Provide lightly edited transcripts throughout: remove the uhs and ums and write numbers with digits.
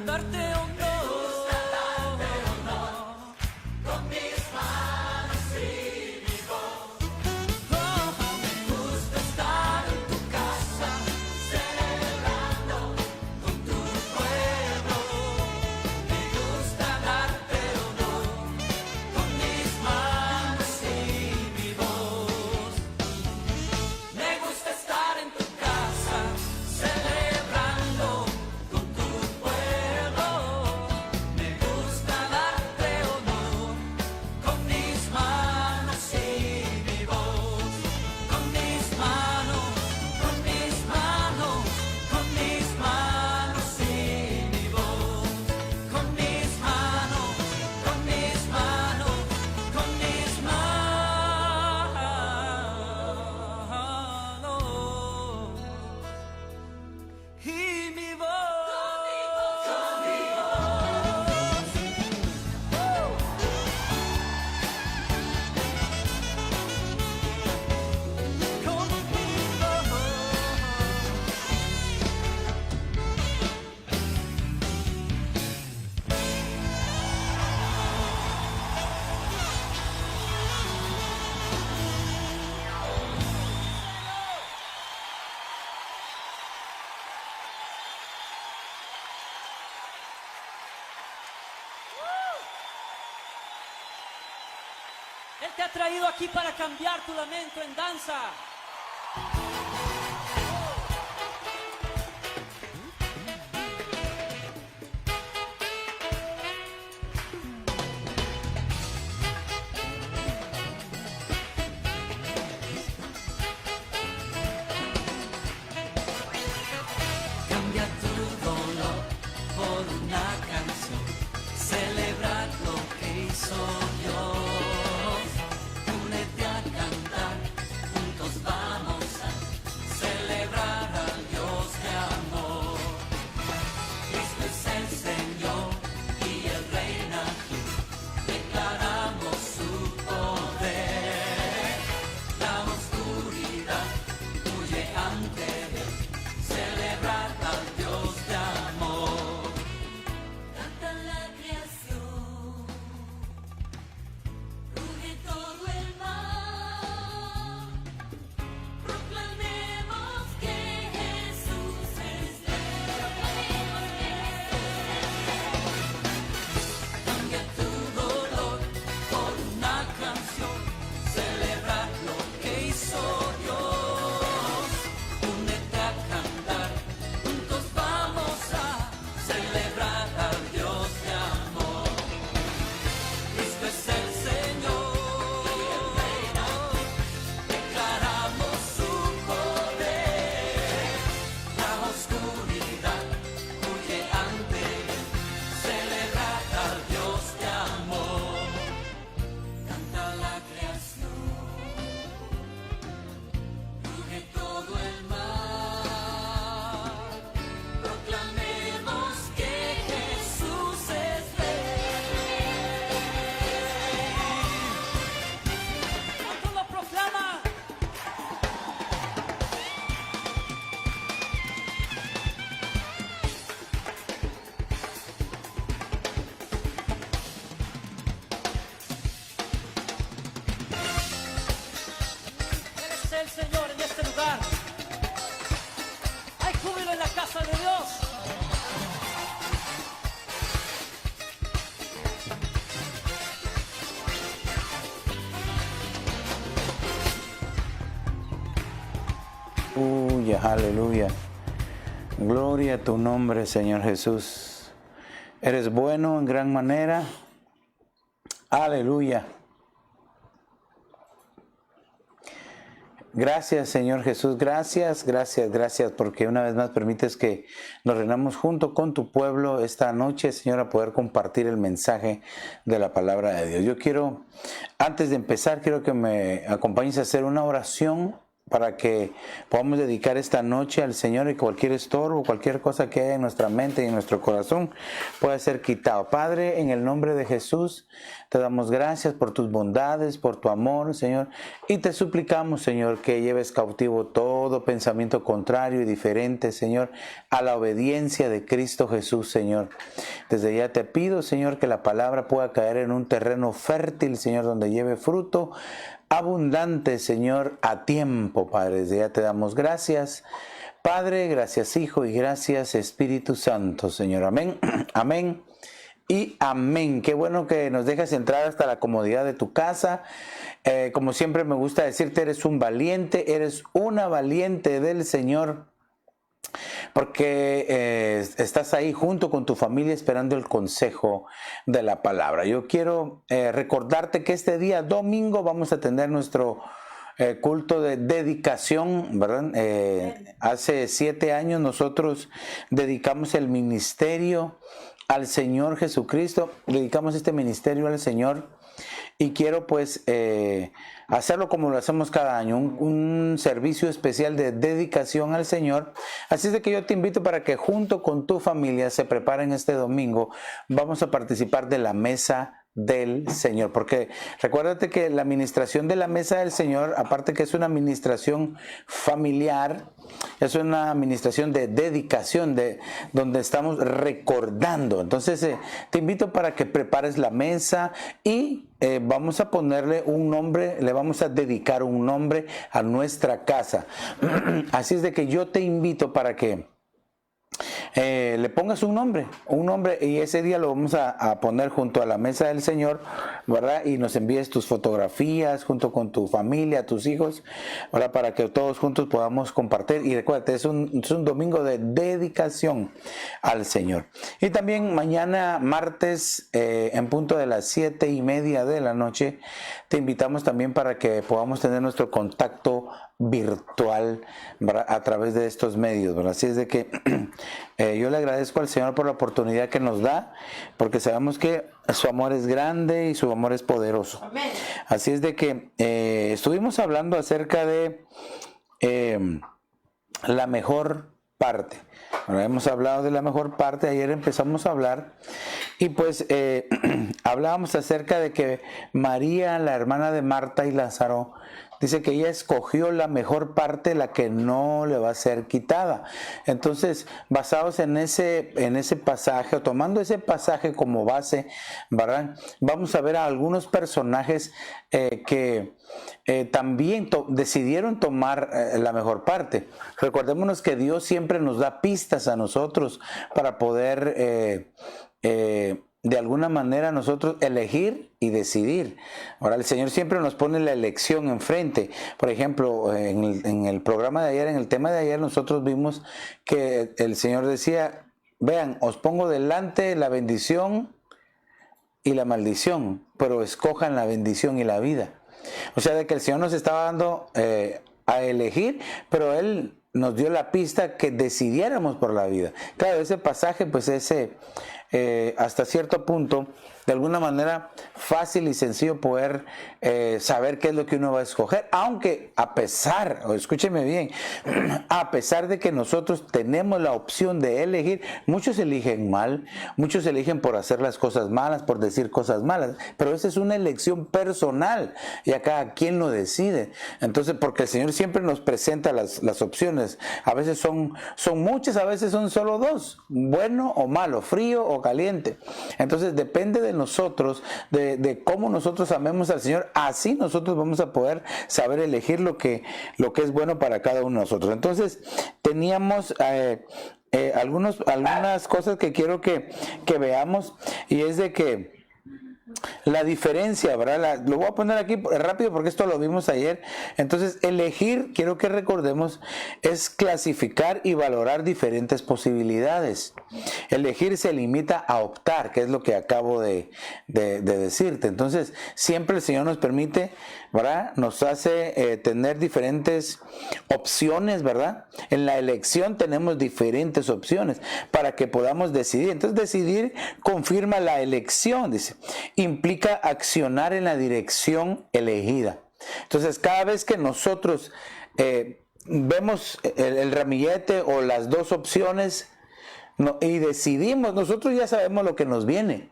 darte honor, con mis manos y mi voz. Me gusta estar en tu casa, celebrando con tu pueblo. Me gusta darte honor, con mis manos y mi voz. Me gusta estar en tu casa, celebrando con tu pueblo. Me gusta darte honor, con mis manos y mi voz. Con mis manos, con mis manos, con mis manos y mi voz. Con mis manos, con mis manos, con mis manos y mi voz. Con mi voz. Con mi Él te ha traído aquí para cambiar tu lamento en danza. Cambia tu dolor por una canción, celebrar lo que hizo Dios. Únete a cantar, juntos vamos a celebrar al Dios de amor. Cristo es el Señor y Él reina aquí, declaramos su poder. La oscuridad huye ante Él, celebrar al Dios de amor. Canta la creación, ruge todo el mar. Proclamemos que Jesús es Dios. Cambia tu dolor por una canción, celebrar lo que hizo Dios. Únete a cantar, juntos vamos a celebrar al Dios de amor. Cristo es el Señor y Él reina, declaramos su poder. La oscuridad huye ante Él, celebrar al Dios de amor. Canta la creación, ruge todo el mar. Proclamemos que Jesús es Rey. ¿Cuánto lo proclama? Él es el Señor en este lugar. Hay júbilo en la casa de Dios. Aleluya, aleluya. Gloria a tu nombre, Señor Jesús. Eres bueno en gran manera. Aleluya. Gracias, Señor Jesús. Gracias, gracias, gracias, porque una vez más permites que nos reunamos junto con tu pueblo esta noche, Señor, a poder compartir el mensaje de la palabra de Dios. Yo quiero, antes de empezar, quiero que me acompañes a hacer una oración para que podamos dedicar esta noche al Señor y cualquier estorbo, cualquier cosa que haya en nuestra mente y en nuestro corazón pueda ser quitado. Padre, en el nombre de Jesús, te damos gracias por tus bondades, por tu amor, Señor, y te suplicamos, Señor, que lleves cautivo todo pensamiento contrario y diferente, Señor, a la obediencia de Cristo Jesús, Señor. Desde ya te pido, Señor, que la palabra pueda caer en un terreno fértil, Señor, donde lleve fruto abundante, Señor, a tiempo, Padre. Desde ya te damos gracias, Padre, gracias Hijo y gracias Espíritu Santo, Señor. Amén, amén y amén. Qué bueno que nos dejas entrar hasta la comodidad de tu casa. Como siempre me gusta decirte, eres un valiente, eres una valiente del Señor, porque estás ahí junto con tu familia esperando el consejo de la palabra. Yo quiero recordarte que este día domingo vamos a tener nuestro culto de dedicación, ¿verdad? Hace 7 años nosotros dedicamos el ministerio al Señor Jesucristo, dedicamos este ministerio al Señor. Y quiero pues hacerlo como lo hacemos cada año, un servicio especial de dedicación al Señor. Así es de que yo te invito para que junto con tu familia se preparen este domingo. Vamos a participar de la mesa del Señor, porque recuérdate que la administración de la mesa del Señor, aparte que es una administración familiar, es una administración de dedicación, donde estamos recordando. Entonces te invito para que prepares la mesa y vamos a ponerle un nombre, le vamos a dedicar un nombre a nuestra casa. Así es de que yo te invito para que le pongas un nombre, y ese día lo vamos a poner junto a la mesa del Señor, ¿verdad? Y nos envíes tus fotografías junto con tu familia, tus hijos, ¿verdad? Para que todos juntos podamos compartir. Y recuérdate, es un domingo de dedicación al Señor. Y también mañana martes, en punto de las 7:30 de la noche, te invitamos también para que podamos tener nuestro contacto virtual, ¿verdad? A través de estos medios, ¿verdad? Así es de que yo le agradezco al Señor por la oportunidad que nos da, porque sabemos que su amor es grande y su amor es poderoso. Amén. Así es de que estuvimos hablando acerca de la mejor parte. Ahora hemos hablado de la mejor parte, ayer empezamos a hablar y pues hablábamos acerca de que María, la hermana de Marta y Lázaro, dice que ella escogió la mejor parte, la que no le va a ser quitada. Entonces, basados en ese pasaje, o tomando ese pasaje como base, ¿verdad? Vamos a ver a algunos personajes que también decidieron tomar la mejor parte. Recordémonos que Dios siempre nos da pistas a nosotros para poder de alguna manera nosotros elegir y decidir. Ahora el Señor siempre nos pone la elección enfrente. Por ejemplo, en el programa de ayer, en el tema de ayer, nosotros vimos que el Señor decía, vean, os pongo delante la bendición y la maldición, pero escojan la bendición y la vida. O sea, de que el Señor nos estaba dando a elegir, pero Él nos dio la pista que decidiéramos por la vida. Claro, ese pasaje, pues hasta cierto punto, de alguna manera fácil y sencillo poder saber qué es lo que uno va a escoger, aunque a pesar, o escúcheme bien, a pesar de que nosotros tenemos la opción de elegir, muchos eligen mal, muchos eligen por hacer las cosas malas, por decir cosas malas, pero esa es una elección personal y a cada quien lo decide. Entonces, porque el Señor siempre nos presenta las opciones, a veces son muchas, a veces son solo dos, bueno o malo, frío o caliente. Entonces depende de nosotros, de cómo nosotros amemos al Señor, así nosotros vamos a poder saber elegir lo que es bueno para cada uno de nosotros. Entonces teníamos algunas cosas que quiero que veamos, y es de que la diferencia, ¿verdad? Lo voy a poner aquí rápido porque esto lo vimos ayer. Entonces, elegir, quiero que recordemos, es clasificar y valorar diferentes posibilidades. Elegir se limita a optar, que es lo que acabo de decirte. Entonces, siempre el Señor nos permite, ¿verdad? Nos hace tener diferentes opciones, ¿verdad? En la elección tenemos diferentes opciones para que podamos decidir. Entonces, decidir confirma la elección, dice. Implica accionar en la dirección elegida. Entonces, cada vez que nosotros vemos el ramillete o las dos opciones, y decidimos. Nosotros ya sabemos lo que nos viene.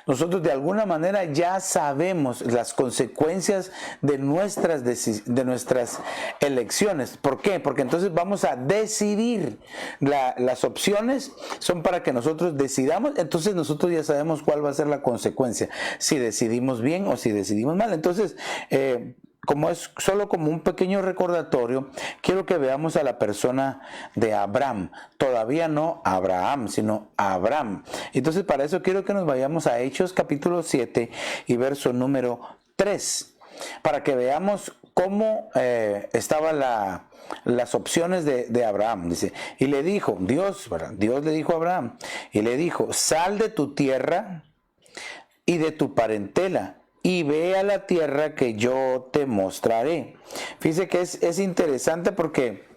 Nosotros de alguna manera ya sabemos las consecuencias de nuestras elecciones. ¿Por qué? Porque entonces vamos a decidir. Las opciones son para que nosotros decidamos. Entonces nosotros ya sabemos cuál va a ser la consecuencia, si decidimos bien o si decidimos mal. Entonces, como es solo como un pequeño recordatorio, quiero que veamos a la persona de Abraham. Todavía no Abraham, sino Abraham. Entonces, para eso quiero que nos vayamos a Hechos capítulo 7 y verso número 3, para que veamos cómo estaban las opciones de Abraham. Dice, y le dijo, Dios le dijo a Abraham, y le dijo, sal de tu tierra y de tu parentela, y ve a la tierra que yo te mostraré. Fíjese que es interesante porque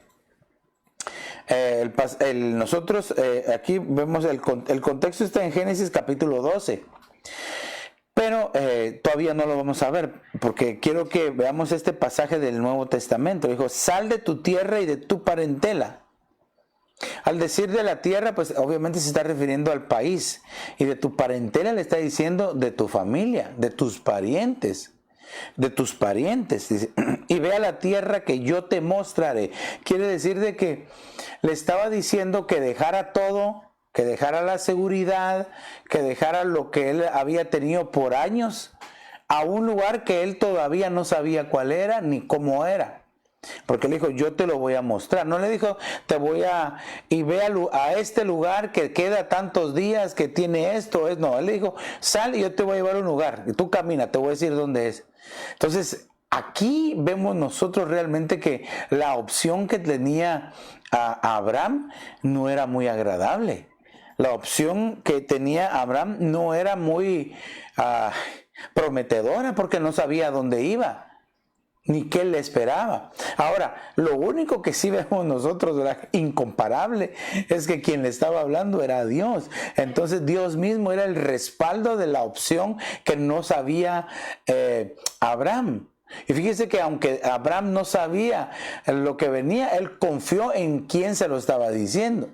nosotros aquí vemos el contexto está en Génesis capítulo 12. Pero todavía no lo vamos a ver, porque quiero que veamos este pasaje del Nuevo Testamento. Dijo, sal de tu tierra y de tu parentela. Al decir de la tierra, pues obviamente se está refiriendo al país. Y de tu parentela le está diciendo de tu familia, de tus parientes. Dice, y ve a la tierra que yo te mostraré. Quiere decir de que le estaba diciendo que dejara todo, que dejara la seguridad, que dejara lo que él había tenido por años, a un lugar que él todavía no sabía cuál era ni cómo era. Porque le dijo, yo te lo voy a mostrar. No le dijo, y ve a este lugar que queda tantos días, que tiene esto. No, él le dijo, sal y yo te voy a llevar a un lugar. Y tú camina, te voy a decir dónde es. Entonces, aquí vemos nosotros realmente que la opción que tenía a Abraham no era muy agradable. La opción que tenía Abraham no era muy prometedora, porque no sabía dónde iba, ni qué le esperaba. Ahora, lo único que sí vemos nosotros, ¿verdad?, incomparable, es que quien le estaba hablando era Dios. Entonces Dios mismo era el respaldo de la opción que no sabía Abraham. Y fíjese que aunque Abraham no sabía lo que venía, él confió en quien se lo estaba diciendo.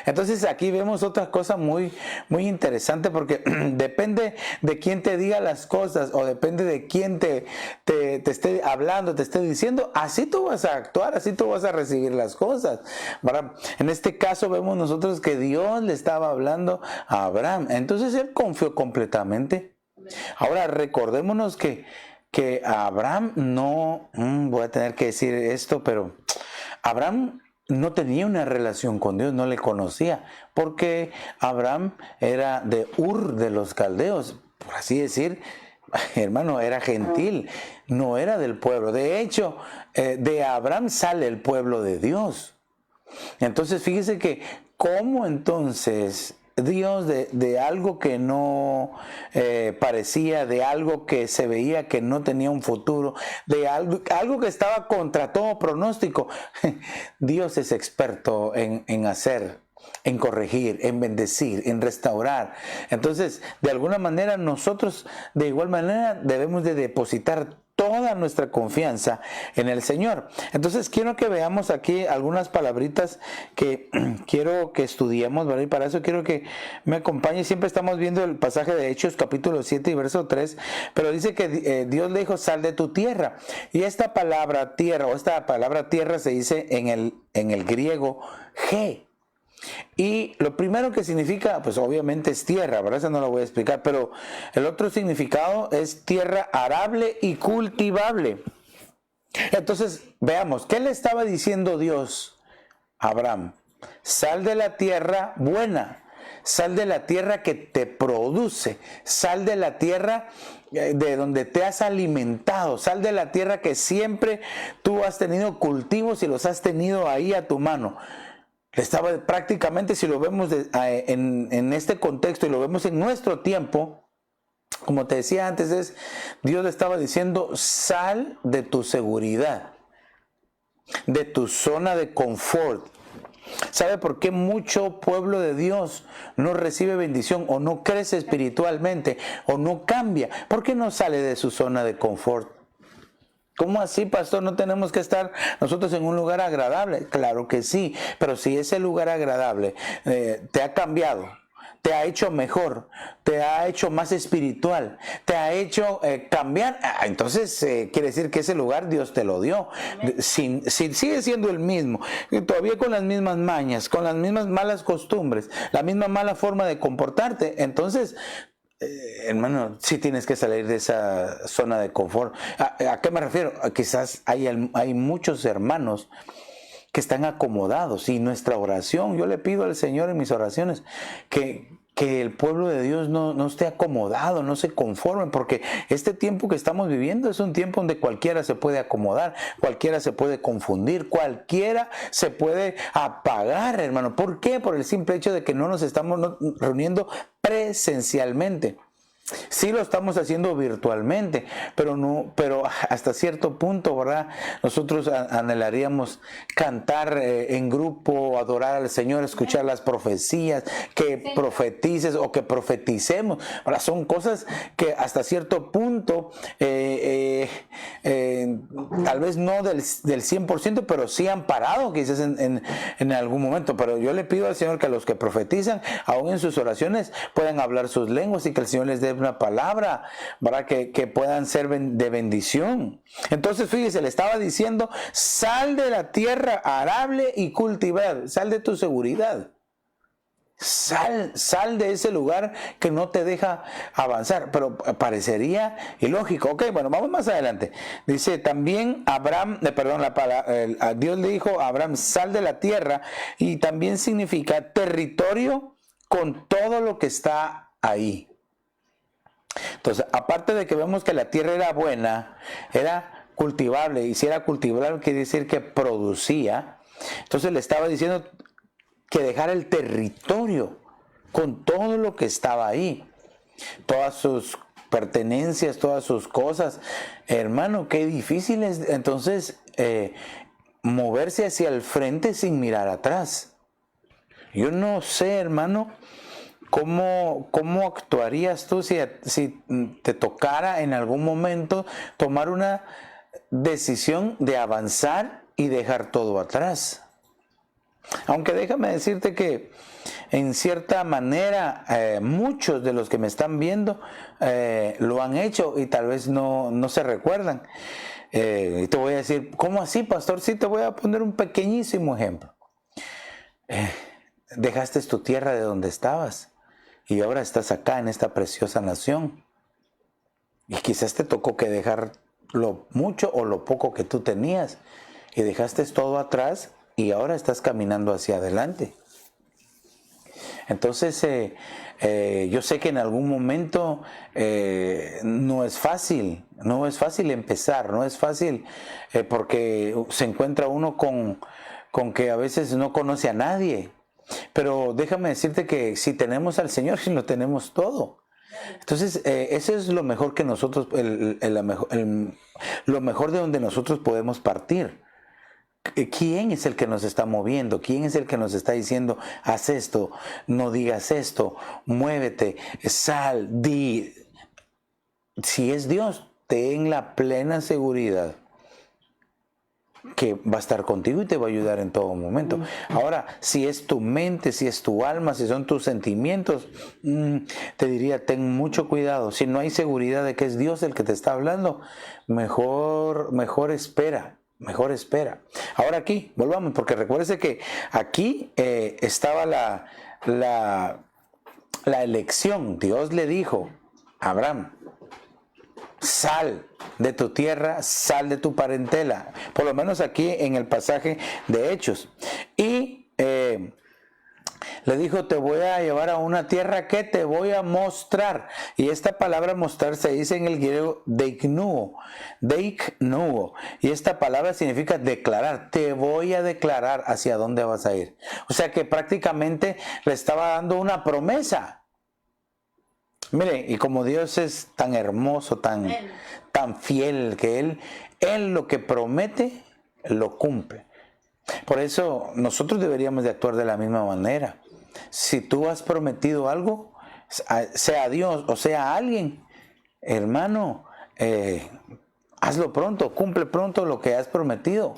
Entonces aquí vemos otra cosa muy, muy interesante, porque depende de quién te diga las cosas, o depende de quién te esté hablando, te esté diciendo, así tú vas a actuar, así tú vas a recibir las cosas, ¿verdad? En este caso vemos nosotros que Dios le estaba hablando a Abraham, entonces él confió completamente. Ahora recordémonos que Abraham no, voy a tener que decir esto, pero Abraham no tenía una relación con Dios, no le conocía, porque Abraham era de Ur de los Caldeos, por así decir, hermano, era gentil, no era del pueblo. De hecho, de Abraham sale el pueblo de Dios. Entonces, fíjese que cómo entonces Dios de algo que no parecía, de algo que se veía que no tenía un futuro, de algo que estaba contra todo pronóstico, Dios es experto en hacer, en corregir, en bendecir, en restaurar. Entonces, de alguna manera nosotros de igual manera debemos de depositar toda nuestra confianza en el Señor. Entonces quiero que veamos aquí algunas palabritas que quiero que estudiemos, ¿verdad? Y para eso quiero que me acompañe. Siempre estamos viendo el pasaje de Hechos capítulo 7 y verso 3, pero dice que Dios le dijo, sal de tu tierra. Y esta palabra tierra, o esta palabra tierra, se dice en el griego G. Y lo primero que significa, pues obviamente es tierra, ¿verdad? Eso no lo voy a explicar, pero el otro significado es tierra arable y cultivable. Entonces, veamos, ¿qué le estaba diciendo Dios a Abraham? Sal de la tierra buena, sal de la tierra que te produce, sal de la tierra de donde te has alimentado, sal de la tierra que siempre tú has tenido cultivos y los has tenido ahí a tu mano. Estaba prácticamente, si lo vemos en este contexto y lo vemos en nuestro tiempo, como te decía antes, Dios le estaba diciendo, sal de tu seguridad, de tu zona de confort. ¿Sabe por qué mucho pueblo de Dios no recibe bendición, o no crece espiritualmente, o no cambia? ¿Por qué no sale de su zona de confort? ¿Cómo así, pastor? ¿No tenemos que estar nosotros en un lugar agradable? Claro que sí, pero si ese lugar agradable te ha cambiado, te ha hecho mejor, te ha hecho más espiritual, te ha hecho cambiar, entonces quiere decir que ese lugar Dios te lo dio. Si sigue siendo el mismo, todavía con las mismas mañas, con las mismas malas costumbres, la misma mala forma de comportarte, entonces hermano, sí tienes que salir de esa zona de confort. ¿A qué me refiero? Quizás hay muchos hermanos que están acomodados, y nuestra oración, yo le pido al Señor en mis oraciones que el pueblo de Dios no esté acomodado, no se conforme, porque este tiempo que estamos viviendo es un tiempo donde cualquiera se puede acomodar, cualquiera se puede confundir, cualquiera se puede apagar, hermano. ¿Por qué? Por el simple hecho de que no nos estamos reuniendo presencialmente. Sí lo estamos haciendo virtualmente, pero hasta cierto punto, ¿verdad? Nosotros anhelaríamos cantar en grupo, adorar al Señor, escuchar las profecías, que profetices o que profeticemos. Ahora, son cosas que hasta cierto punto, tal vez no del 100%, pero sí han parado quizás en algún momento. Pero yo le pido al Señor que a los que profetizan, aún en sus oraciones, puedan hablar sus lenguas y que el Señor les dé una palabra, ¿verdad? Que puedan ser de bendición. Entonces, fíjese, le estaba diciendo: sal de la tierra arable y cultivar, sal de tu seguridad. Sal de ese lugar que no te deja avanzar. Pero parecería ilógico. Ok, bueno, vamos más adelante. Dice también Dios le dijo a Abraham: sal de la tierra, y también significa territorio con todo lo que está ahí. Entonces, aparte de que vemos que la tierra era buena, era cultivable, y si era cultivable quiere decir que producía. Entonces le estaba diciendo que dejara el territorio con todo lo que estaba ahí, todas sus pertenencias, todas sus cosas. Hermano, qué difícil es entonces moverse hacia el frente sin mirar atrás. Yo no sé, hermano, ¿cómo actuarías tú si te tocara en algún momento tomar una decisión de avanzar y dejar todo atrás? Aunque déjame decirte que en cierta manera muchos de los que me están viendo lo han hecho y tal vez no se recuerdan. Y te voy a decir: ¿cómo así, pastor? Sí, te voy a poner un pequeñísimo ejemplo. Dejaste tu tierra de donde estabas y ahora estás acá en esta preciosa nación, y quizás te tocó que dejar lo mucho o lo poco que tú tenías, y dejaste todo atrás y ahora estás caminando hacia adelante. Entonces yo sé que en algún momento no es fácil empezar, no es fácil porque se encuentra uno con que a veces no conoce a nadie. Pero déjame decirte que si tenemos al Señor, si lo tenemos todo. Entonces, eso es lo mejor que nosotros, lo mejor de donde nosotros podemos partir. ¿Quién es el que nos está moviendo? ¿Quién es el que nos está diciendo: haz esto, no digas esto, muévete, sal, di? Si es Dios, ten la plena seguridad que va a estar contigo y te va a ayudar en todo momento. Ahora, si es tu mente, si es tu alma, si son tus sentimientos, te diría: ten mucho cuidado. Si no hay seguridad de que es Dios el que te está hablando, mejor espera. Mejor espera. Ahora aquí, volvamos, porque recuérdese que aquí estaba la elección. Dios le dijo a Abraham: sal de tu tierra, sal de tu parentela. Por lo menos aquí en el pasaje de Hechos. Y le dijo: te voy a llevar a una tierra que te voy a mostrar. Y esta palabra mostrar se dice en el griego deiknuo. Y esta palabra significa declarar. Te voy a declarar hacia dónde vas a ir. O sea que prácticamente le estaba dando una promesa. Mire, y como Dios es tan hermoso, tan fiel, que Él lo que promete, lo cumple. Por eso nosotros deberíamos de actuar de la misma manera. Si tú has prometido algo, sea Dios o sea alguien, hermano, hazlo pronto, cumple pronto lo que has prometido.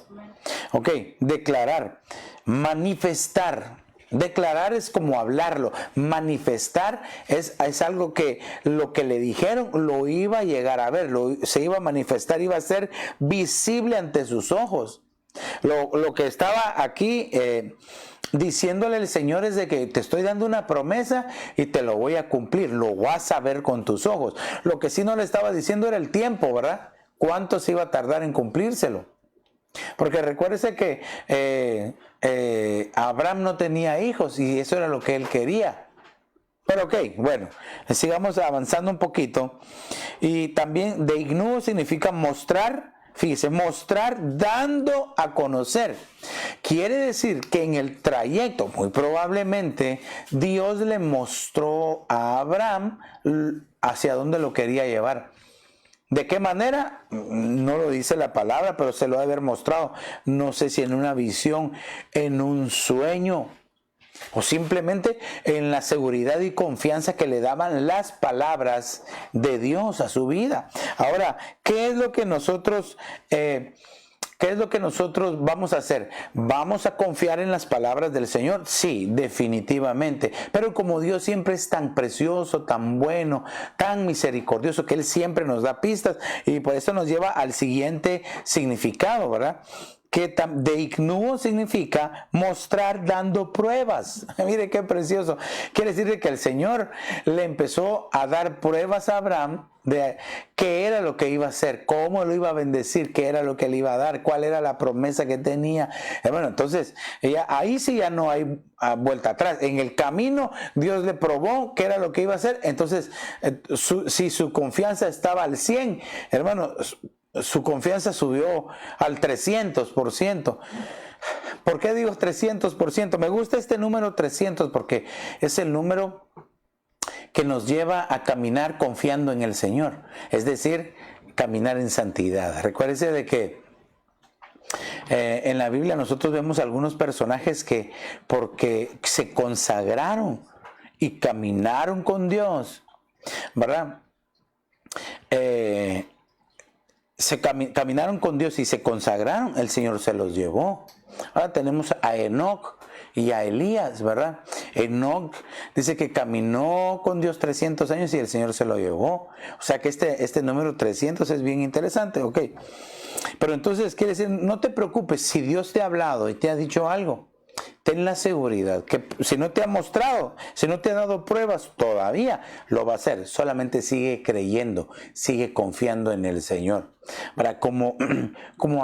Ok, declarar, manifestar. Declarar es como hablarlo, manifestar es algo que lo que le dijeron lo iba a llegar a ver, se iba a manifestar, iba a ser visible ante sus ojos. Lo que estaba aquí diciéndole el Señor es de que te estoy dando una promesa y te lo voy a cumplir, lo vas a ver con tus ojos. Lo que sí no le estaba diciendo era el tiempo, ¿verdad? ¿Cuánto se iba a tardar en cumplírselo? Porque recuérdese que Abraham no tenía hijos y eso era lo que él quería. Pero ok, bueno, sigamos avanzando un poquito. Y también deignuo significa mostrar, fíjese, mostrar dando a conocer. Quiere decir que en el trayecto, muy probablemente, Dios le mostró a Abraham hacia dónde lo quería llevar. ¿De qué manera? No lo dice la palabra, pero se lo ha de haber mostrado. No sé si en una visión, en un sueño, o simplemente en la seguridad y confianza que le daban las palabras de Dios a su vida. Ahora, ¿qué es lo que nosotros vamos a hacer? ¿Vamos a confiar en las palabras del Señor? Sí, definitivamente. Pero como Dios siempre es tan precioso, tan bueno, tan misericordioso, que Él siempre nos da pistas y por eso nos lleva al siguiente significado, ¿verdad? Que deignuo significa mostrar dando pruebas. Mire qué precioso. Quiere decir que el Señor le empezó a dar pruebas a Abraham de qué era lo que iba a hacer, cómo lo iba a bendecir, qué era lo que le iba a dar, cuál era la promesa que tenía. Bueno, entonces ahí sí ya no hay vuelta atrás. En el camino Dios le probó qué era lo que iba a hacer. Entonces, si su confianza estaba al 100, hermano, su confianza subió al 300%. ¿Por qué digo 300%? Me gusta este número 300 porque es el número que nos lleva a caminar confiando en el Señor. Es decir, caminar en santidad. Recuérdese de que en la Biblia nosotros vemos algunos personajes que porque se consagraron y caminaron con Dios, ¿verdad? Caminaron con Dios y se consagraron, el Señor se los llevó. Ahora tenemos a Enoc y a Elías, ¿verdad? Enoc dice que caminó con Dios 300 años y el Señor se lo llevó. O sea que este número 300 es bien interesante, ok. Pero entonces quiere decir, no te preocupes, si Dios te ha hablado y te ha dicho algo, ten la seguridad que si no te ha mostrado, si no te ha dado pruebas, todavía lo va a hacer. Solamente sigue creyendo, sigue confiando en el Señor. Para como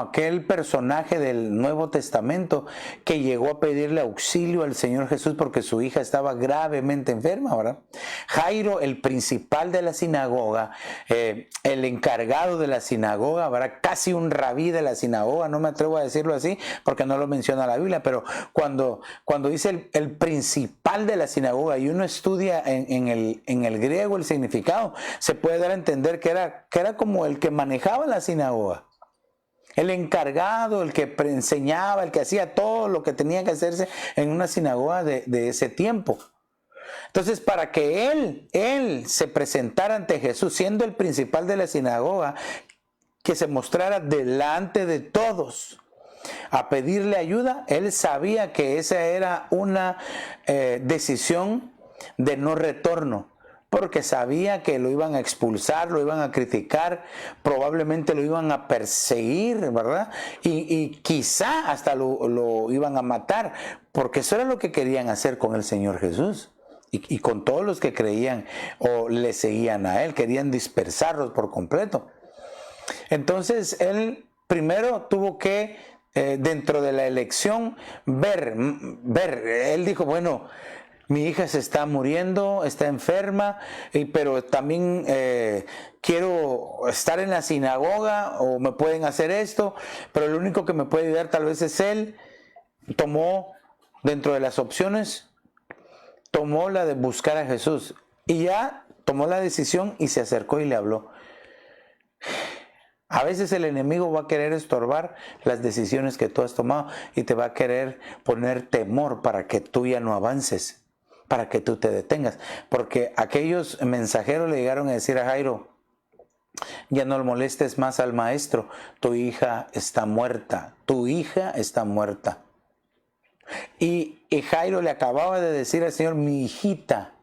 aquel personaje del Nuevo Testamento que llegó a pedirle auxilio al Señor Jesús porque su hija estaba gravemente enferma, ¿verdad? Jairo, el principal de la sinagoga, el encargado de la sinagoga, ¿verdad? Casi un rabí de la sinagoga, no me atrevo a decirlo así porque no lo menciona la Biblia, pero cuando dice el principal de la sinagoga y uno estudia en el griego el significado, se puede dar a entender que era como el que manejaba la sinagoga, el encargado, el que enseñaba, el que hacía todo lo que tenía que hacerse en una sinagoga de ese tiempo. Entonces, para que él se presentara ante Jesús, siendo el principal de la sinagoga, que se mostrara delante de todos a pedirle ayuda, él sabía que esa era una decisión de no retorno, porque sabía que lo iban a expulsar, lo iban a criticar, probablemente lo iban a perseguir, ¿verdad? Y quizá hasta lo iban a matar, porque eso era lo que querían hacer con el Señor Jesús. Y con todos los que creían o le seguían a él, querían dispersarlos por completo. Entonces él primero tuvo que, dentro de la elección, ver. Él dijo, bueno, mi hija se está muriendo, está enferma, pero también quiero estar en la sinagoga o me pueden hacer esto, pero lo único que me puede ayudar tal vez es él. Tomó, dentro de las opciones, tomó la de buscar a Jesús y ya tomó la decisión y se acercó y le habló. A veces el enemigo va a querer estorbar las decisiones que tú has tomado y te va a querer poner temor para que tú ya no avances, para que tú te detengas. Porque aquellos mensajeros le llegaron a decir a Jairo, Ya no molestes más al maestro, tu hija está muerta, tu hija está muerta. Y Jairo le acababa de decir al Señor, mi hijita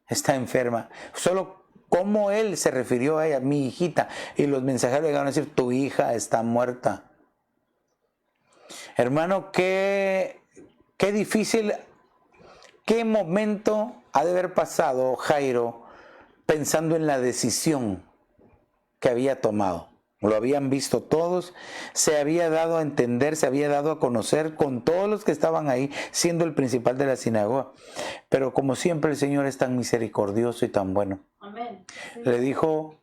está enferma. Solo cómo él se refirió a ella, mi hijita. Y los mensajeros llegaron a decir, tu hija está muerta. Hermano, qué difícil, qué momento ha de haber pasado Jairo pensando en la decisión que había tomado. Lo habían visto todos, se había dado a entender, se había dado a conocer con todos los que estaban ahí, siendo el principal de la sinagoga. Pero como siempre el Señor es tan misericordioso y tan bueno. Amén. Sí. Le dijo,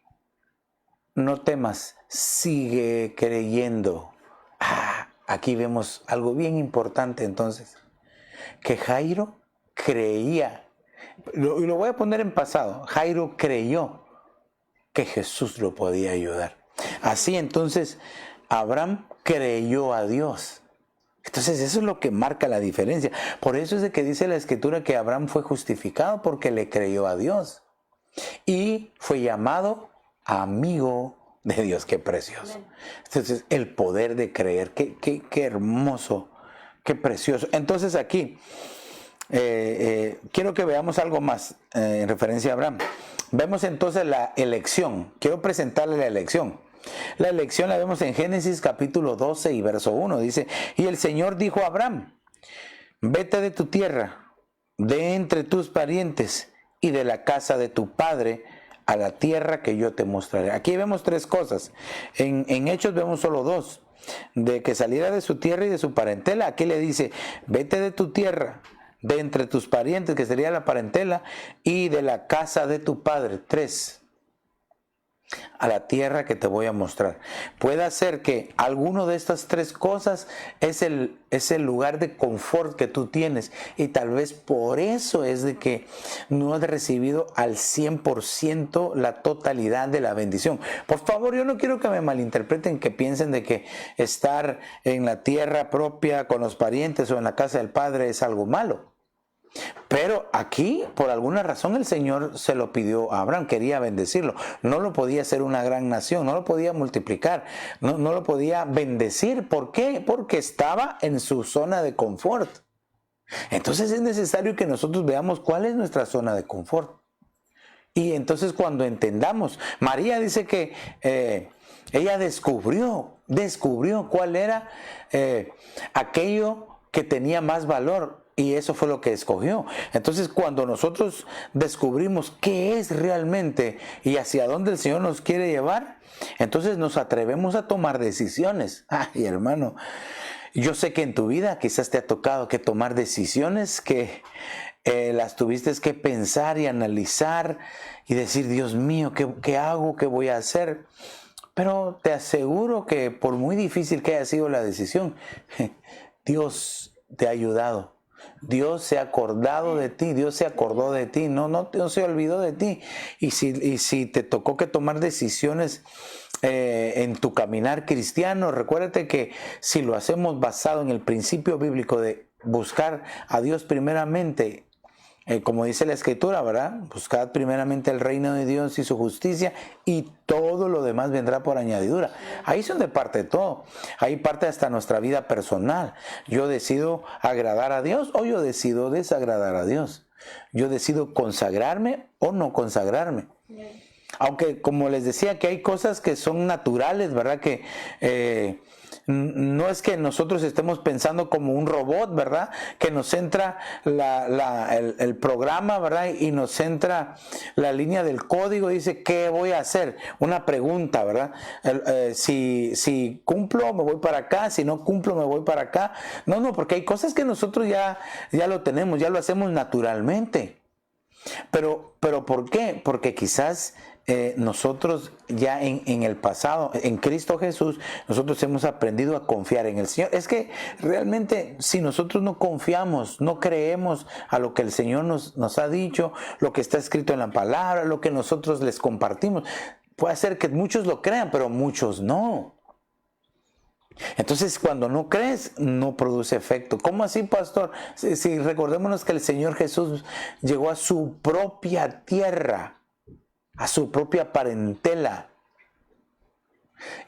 no temas, sigue creyendo. Aquí vemos algo bien importante entonces, que Jairo creía, y lo voy a poner en pasado, Jairo creyó que Jesús lo podía ayudar. Así entonces Abraham creyó a Dios. Entonces eso es lo que marca la diferencia. Por eso es de que dice la Escritura que Abraham fue justificado porque le creyó a Dios. Y fue llamado amigo de Dios. Qué precioso. Entonces el poder de creer, qué hermoso, qué precioso. Entonces aquí quiero que veamos algo más en referencia a Abraham. Vemos entonces la elección. Quiero presentarle la elección. La elección la vemos en Génesis capítulo 12 y verso 1. Dice, y el Señor dijo a Abraham, vete de tu tierra, de entre tus parientes y de la casa de tu padre a la tierra que yo te mostraré. Aquí vemos tres cosas. En Hechos vemos solo dos. De que saliera de su tierra y de su parentela. Aquí le dice, vete de tu tierra, de entre tus parientes, que sería la parentela, y de la casa de tu padre. 3. A la tierra que te voy a mostrar. Puede ser que alguno de estas tres cosas es el lugar de confort que tú tienes, y tal vez por eso es de que no has recibido al 100% la totalidad de la bendición. Por favor, yo no quiero que me malinterpreten, que piensen de que estar en la tierra propia con los parientes o en la casa del padre es algo malo. Pero aquí, por alguna razón, el Señor se lo pidió a Abraham, quería bendecirlo. No lo podía hacer una gran nación, no lo podía multiplicar, no lo podía bendecir. ¿Por qué? Porque estaba en su zona de confort. Entonces es necesario que nosotros veamos cuál es nuestra zona de confort. Y entonces cuando entendamos, María dice que ella descubrió cuál era aquello que tenía más valor. Y eso fue lo que escogió. Entonces, cuando nosotros descubrimos qué es realmente y hacia dónde el Señor nos quiere llevar, entonces nos atrevemos a tomar decisiones. Ay, hermano, yo sé que en tu vida quizás te ha tocado que tomar decisiones que las tuviste que pensar y analizar y decir, Dios mío, ¿qué hago? ¿Qué voy a hacer? Pero te aseguro que por muy difícil que haya sido la decisión, Dios te ha ayudado. Dios se ha acordado de ti, Dios se acordó de ti, no se olvidó de ti. Y si te tocó que tomar decisiones en tu caminar cristiano, recuérdate que si lo hacemos basado en el principio bíblico de buscar a Dios primeramente, como dice la Escritura, ¿verdad? Buscad primeramente el reino de Dios y su justicia, y todo lo demás vendrá por añadidura. Ahí es donde parte todo. Ahí parte hasta nuestra vida personal. Yo decido agradar a Dios o yo decido desagradar a Dios. Yo decido consagrarme o no consagrarme. Aunque, como les decía, que hay cosas que son naturales, ¿verdad? Que no es que nosotros estemos pensando como un robot, ¿verdad? Que nos entra el programa, ¿verdad? Y nos entra la línea del código y dice, ¿qué voy a hacer? Una pregunta, ¿verdad? Si cumplo, me voy para acá. Si no cumplo, me voy para acá. No, porque hay cosas que nosotros ya lo tenemos, ya lo hacemos naturalmente. Pero ¿por qué? Porque quizás nosotros ya en el pasado, en Cristo Jesús, nosotros hemos aprendido a confiar en el Señor. Es que realmente si nosotros no confiamos, no creemos a lo que el Señor nos ha dicho, lo que está escrito en la palabra, lo que nosotros les compartimos, puede ser que muchos lo crean, pero muchos no. Entonces, cuando no crees, no produce efecto. ¿Cómo así, pastor? Si recordémonos que el Señor Jesús llegó a su propia tierra, a su propia parentela,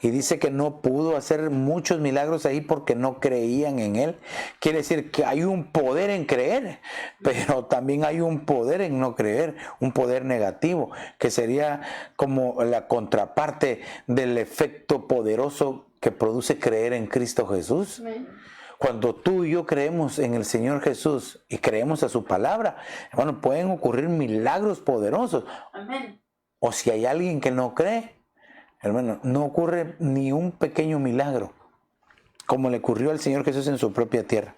Y dice que no pudo hacer muchos milagros ahí porque no creían en él. Quiere decir que hay un poder en creer, pero también hay un poder en no creer, un poder negativo, que sería como la contraparte del efecto poderoso que produce creer en Cristo Jesús. Amén. Cuando tú y yo creemos en el Señor Jesús y creemos a su palabra, hermano, pueden ocurrir milagros poderosos. Amén. O si hay alguien que no cree, hermano, no ocurre ni un pequeño milagro, como le ocurrió al Señor Jesús en su propia tierra.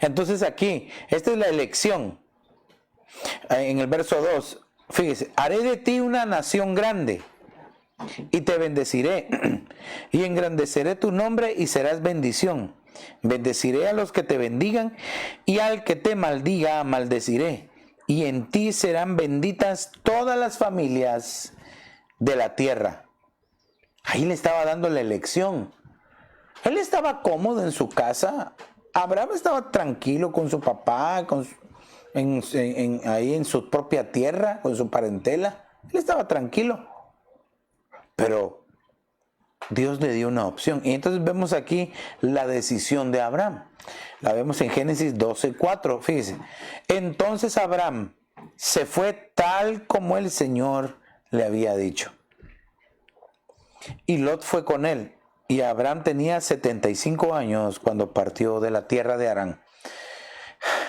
Entonces aquí, esta es la elección. En el verso 2, fíjese, haré de ti una nación grande y te bendeciré y engrandeceré tu nombre y serás bendición. Bendeciré a los que te bendigan y al que te maldiga maldeciré. Y en ti serán benditas todas las familias de la tierra. Ahí le estaba dando la elección. Él estaba cómodo en su casa. Abraham estaba tranquilo con su papá, ahí en su propia tierra, con su parentela. Él estaba tranquilo. Pero Dios le dio una opción. Y entonces vemos aquí la decisión de Abraham. La vemos en Génesis 12:4. Fíjese. Entonces Abraham se fue tal como el Señor le había dicho. Y Lot fue con él. Y Abraham tenía 75 años cuando partió de la tierra de Harán.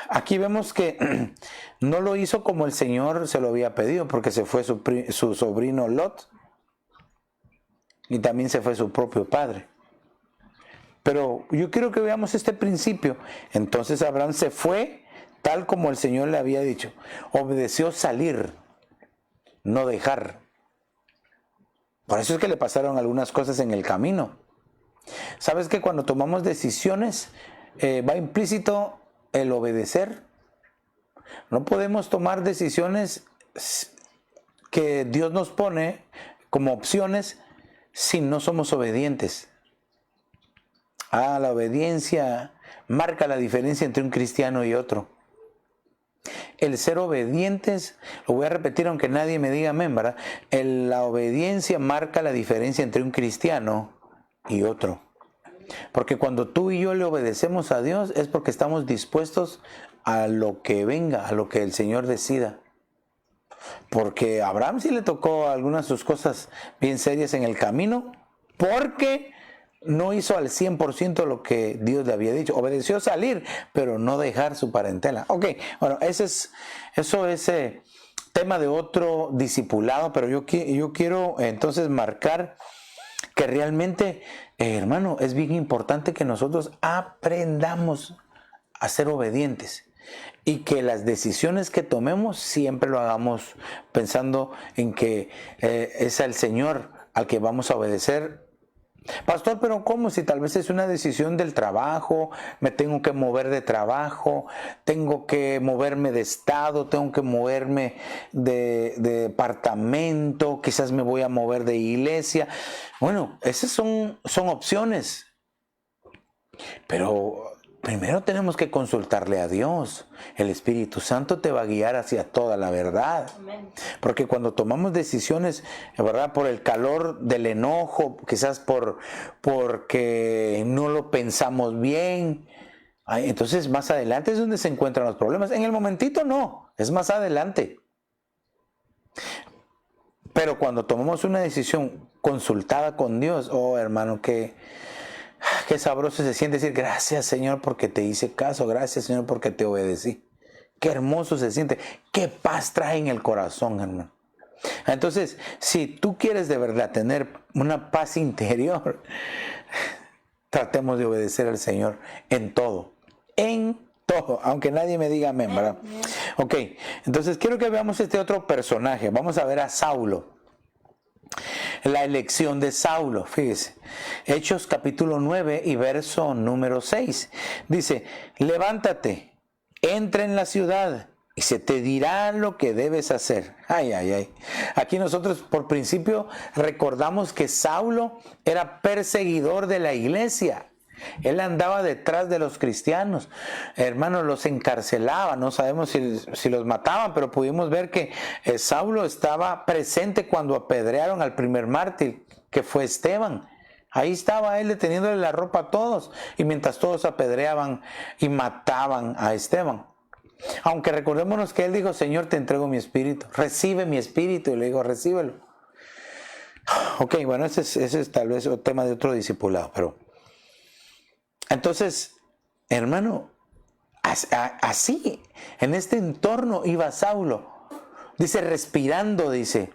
Aquí vemos que no lo hizo como el Señor se lo había pedido, porque se fue su sobrino Lot. Y también se fue su propio padre. Pero yo quiero que veamos este principio. Entonces Abraham se fue tal como el Señor le había dicho. Obedeció salir, no dejar. Por eso es que le pasaron algunas cosas en el camino. ¿Sabes que cuando tomamos decisiones va implícito el obedecer? No podemos tomar decisiones que Dios nos pone como opciones si no somos obedientes. La obediencia marca la diferencia entre un cristiano y otro. El ser obedientes, lo voy a repetir aunque nadie me diga amén, ¿verdad? La obediencia marca la diferencia entre un cristiano y otro. Porque cuando tú y yo le obedecemos a Dios es porque estamos dispuestos a lo que venga, a lo que el Señor decida. Porque a Abraham sí le tocó algunas de sus cosas bien serias en el camino, porque no hizo al 100% lo que Dios le había dicho. Obedeció salir, pero no dejar su parentela. Ok, bueno, eso es tema de otro discipulado, pero yo quiero entonces marcar que realmente, hermano, es bien importante que nosotros aprendamos a ser obedientes. Y que las decisiones que tomemos siempre lo hagamos pensando en que es al Señor al que vamos a obedecer. Pastor, pero ¿cómo? Si tal vez es una decisión del trabajo, me tengo que mover de trabajo, tengo que moverme de estado, tengo que moverme de departamento, quizás me voy a mover de iglesia. Bueno, esas son opciones. Pero primero tenemos que consultarle a Dios. El Espíritu Santo te va a guiar hacia toda la verdad. Amén. Porque cuando tomamos decisiones, ¿verdad? Por el calor del enojo, quizás porque no lo pensamos bien, entonces más adelante es donde se encuentran los problemas. En el momentito no, es más adelante. Pero cuando tomamos una decisión consultada con Dios, oh hermano, qué sabroso se siente decir gracias Señor porque te hice caso, gracias Señor porque te obedecí. Qué hermoso se siente, qué paz trae en el corazón, hermano. Entonces, si tú quieres de verdad tener una paz interior, tratemos de obedecer al Señor en todo, aunque nadie me diga amén, ¿verdad? Ok, entonces quiero que veamos este otro personaje. Vamos a ver a Saulo. La elección de Saulo, fíjese. Hechos capítulo 9 y verso número 6. Dice, levántate, entra en la ciudad y se te dirá lo que debes hacer. Ay, ay, ay. Aquí nosotros por principio recordamos que Saulo era perseguidor de la iglesia. Él andaba detrás de los cristianos, hermanos, los encarcelaba. No sabemos si los mataban, pero pudimos ver que Saulo estaba presente cuando apedrearon al primer mártir, que fue Esteban. Ahí estaba él deteniéndole la ropa a todos, y mientras todos apedreaban y mataban a Esteban. Aunque recordémonos que él dijo: Señor, te entrego mi espíritu, recibe mi espíritu. Y le digo: recíbelo. Ok, bueno, ese es tal vez un tema de otro discipulado, pero entonces, hermano, así, en este entorno iba Saulo, dice, respirando, dice,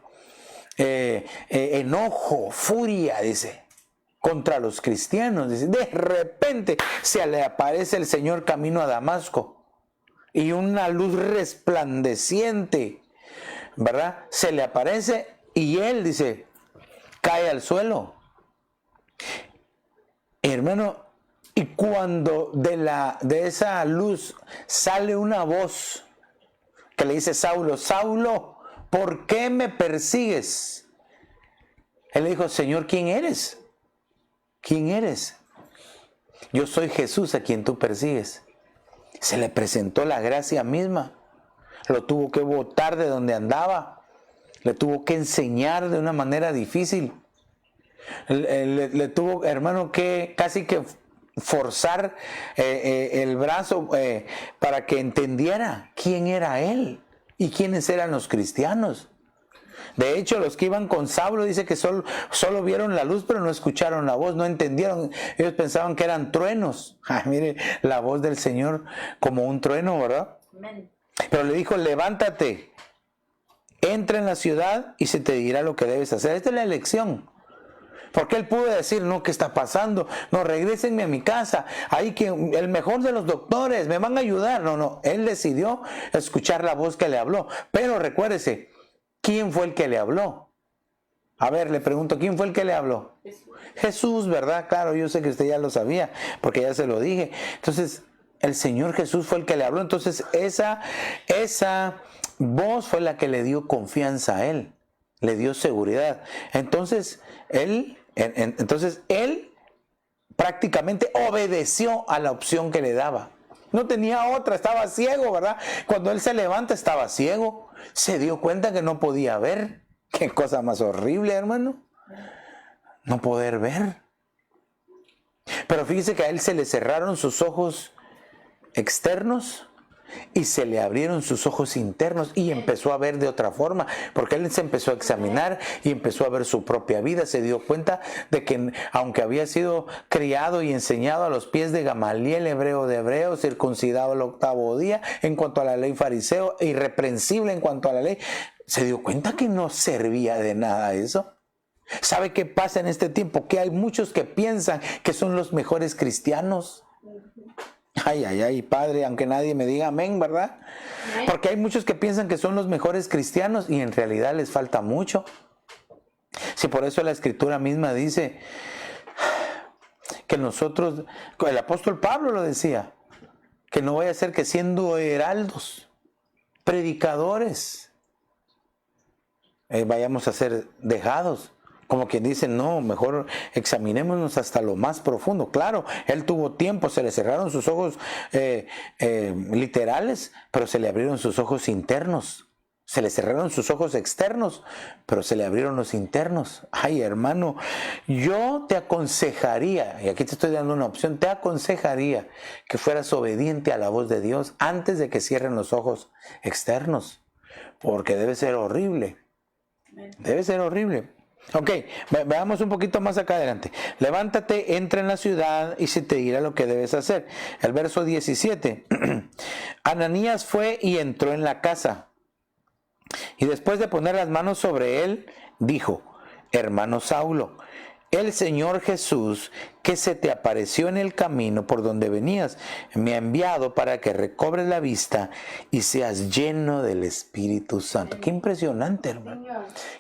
enojo, furia, dice, contra los cristianos. Dice, de repente se le aparece el Señor camino a Damasco, y una luz resplandeciente, ¿verdad? Se le aparece, y él, dice, cae al suelo. Hermano, y cuando de esa luz sale una voz que le dice: Saulo, Saulo, ¿por qué me persigues? Él le dijo: Señor, ¿quién eres? ¿Quién eres? Yo soy Jesús a quien tú persigues. Se le presentó la gracia misma. Lo tuvo que botar de donde andaba. Le tuvo que enseñar de una manera difícil. Le tuvo, hermano, que casi que forzar el brazo para que entendiera quién era él y quiénes eran los cristianos. De hecho, los que iban con Saulo dice que solo vieron la luz, pero no escucharon la voz, no entendieron. Ellos pensaban que eran truenos. Mire, la voz del Señor como un trueno, ¿verdad? Amén. Pero le dijo: levántate, entra en la ciudad y se te dirá lo que debes hacer. Esta es la elección. Porque él pudo decir: no, ¿qué está pasando? No, regrésenme a mi casa. Ahí que el mejor de los doctores me van a ayudar. No, él decidió escuchar la voz que le habló. Pero recuérdese, ¿quién fue el que le habló? A ver, le pregunto, ¿quién fue el que le habló? Jesús, ¿verdad? Claro, yo sé que usted ya lo sabía, porque ya se lo dije. Entonces, el Señor Jesús fue el que le habló. Entonces, esa voz fue la que le dio confianza a él, le dio seguridad. Entonces, él prácticamente obedeció a la opción que le daba. No tenía otra, estaba ciego, ¿verdad? Cuando él se levanta estaba ciego. Se dio cuenta que no podía ver. Qué cosa más horrible, hermano. No poder ver. Pero fíjese que a él se le cerraron sus ojos externos y se le abrieron sus ojos internos, y empezó a ver de otra forma, porque él se empezó a examinar y empezó a ver su propia vida. Se dio cuenta de que aunque había sido criado y enseñado a los pies de Gamaliel, hebreo de hebreos, circuncidado el 8º día en cuanto a la ley, fariseo, irreprensible en cuanto a la ley, se dio cuenta que no servía de nada eso. ¿Sabe qué pasa en este tiempo? Que hay muchos que piensan que son los mejores cristianos. Ay, Padre, aunque nadie me diga amén, ¿verdad? Porque hay muchos que piensan que son los mejores cristianos y en realidad les falta mucho. Sí, por eso la Escritura misma dice que nosotros, el apóstol Pablo lo decía, que no vaya a ser que siendo heraldos, predicadores, vayamos a ser dejados. Como quien dice: no, mejor examinémonos hasta lo más profundo. Claro, él tuvo tiempo, se le cerraron sus ojos literales, pero se le abrieron sus ojos internos. Se le cerraron sus ojos externos, pero se le abrieron los internos. Ay, hermano, yo te aconsejaría, y aquí te estoy dando una opción, te aconsejaría que fueras obediente a la voz de Dios antes de que cierren los ojos externos, porque debe ser horrible. Debe ser horrible. Ok, veamos un poquito más acá adelante. Levántate, entra en la ciudad y se te dirá lo que debes hacer. El verso 17. Ananías fue y entró en la casa. Y después de poner las manos sobre él, dijo: hermano Saulo, el Señor Jesús, que se te apareció en el camino por donde venías, me ha enviado para que recobres la vista y seas lleno del Espíritu Santo. Qué impresionante, hermano.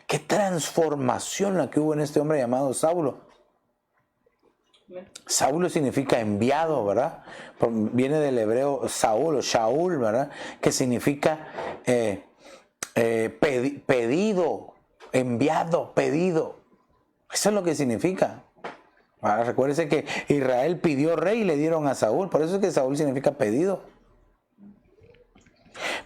Qué transformación la que hubo en este hombre llamado Saulo. Saulo significa enviado, ¿verdad? Viene del hebreo Saúl o Shaul, ¿verdad? Que significa pedido, enviado, pedido. Eso es lo que significa. Ahora, recuérdese que Israel pidió rey y le dieron a Saúl. Por eso es que Saúl significa pedido.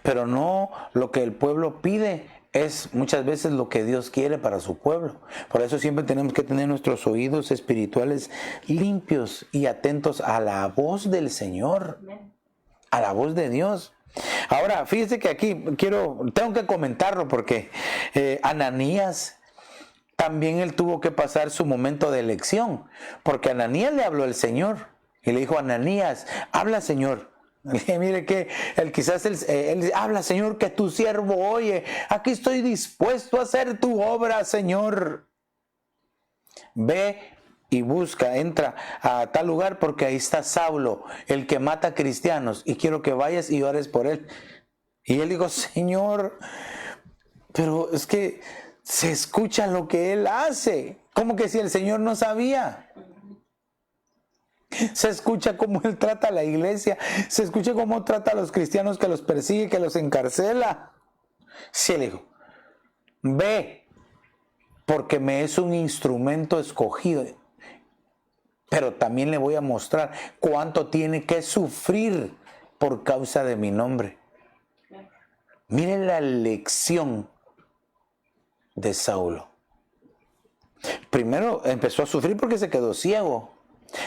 Pero no lo que el pueblo pide es muchas veces lo que Dios quiere para su pueblo. Por eso siempre tenemos que tener nuestros oídos espirituales limpios y atentos a la voz del Señor, a la voz de Dios. Ahora, fíjese que aquí tengo que comentarlo porque Ananías también él tuvo que pasar su momento de elección, porque a Ananías le habló el Señor y le dijo: Ananías, habla, Señor. Mire que él dice: habla, Señor, que tu siervo oye. Aquí estoy dispuesto a hacer tu obra, Señor. Ve y busca, entra a tal lugar porque ahí está Saulo, el que mata cristianos, y quiero que vayas y ores por él. Y él dijo: Señor, pero es que se escucha lo que él hace. ¿Cómo que si el Señor no sabía? Se escucha cómo él trata a la iglesia, se escucha cómo trata a los cristianos, que los persigue, que los encarcela. Sí, le dijo: ve, porque me es un instrumento escogido, pero también le voy a mostrar cuánto tiene que sufrir por causa de mi nombre. Miren la lección de Saulo. Primero empezó a sufrir porque se quedó ciego.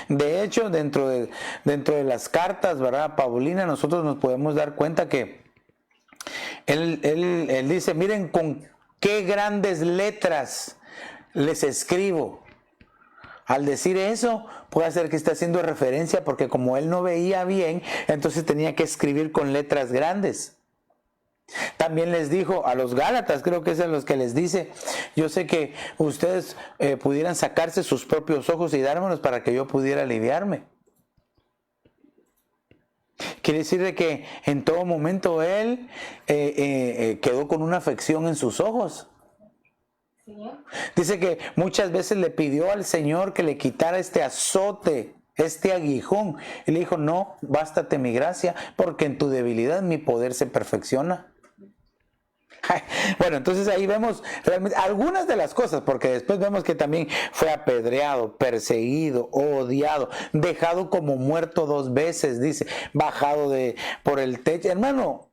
De hecho, dentro de las cartas, ¿verdad?, Paulina, nosotros nos podemos dar cuenta que él dice: miren con qué grandes letras les escribo. Al decir eso, puede ser que esté haciendo referencia, porque como él no veía bien, entonces tenía que escribir con letras grandes. También les dijo a los Gálatas, creo que es a los que les dice: yo sé que ustedes pudieran sacarse sus propios ojos y dármelos para que yo pudiera aliviarme. Quiere decir de que en todo momento él quedó con una afección en sus ojos. Dice que muchas veces le pidió al Señor que le quitara este azote, este aguijón, y le dijo: no, bástate mi gracia, porque en tu debilidad mi poder se perfecciona. Bueno, entonces ahí vemos realmente algunas de las cosas, porque después vemos que también fue apedreado, perseguido, odiado, dejado como muerto 2 veces, dice, bajado por el techo. Hermano,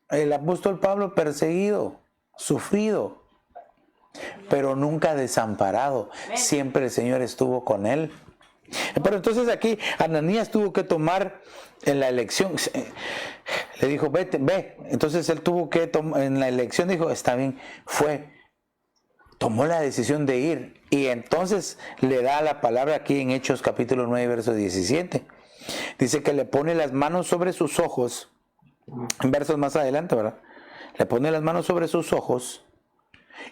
el apóstol Pablo perseguido, sufrido, pero nunca desamparado. Siempre el Señor estuvo con él. Pero entonces aquí Ananías tuvo que tomar en la elección. Le dijo: vete, ve. Entonces él tuvo que en la elección dijo: está bien, tomó la decisión de ir. Y entonces le da la palabra aquí en Hechos capítulo 9, verso 17. Dice que le pone las manos sobre sus ojos. En versos más adelante, ¿verdad? Le pone las manos sobre sus ojos,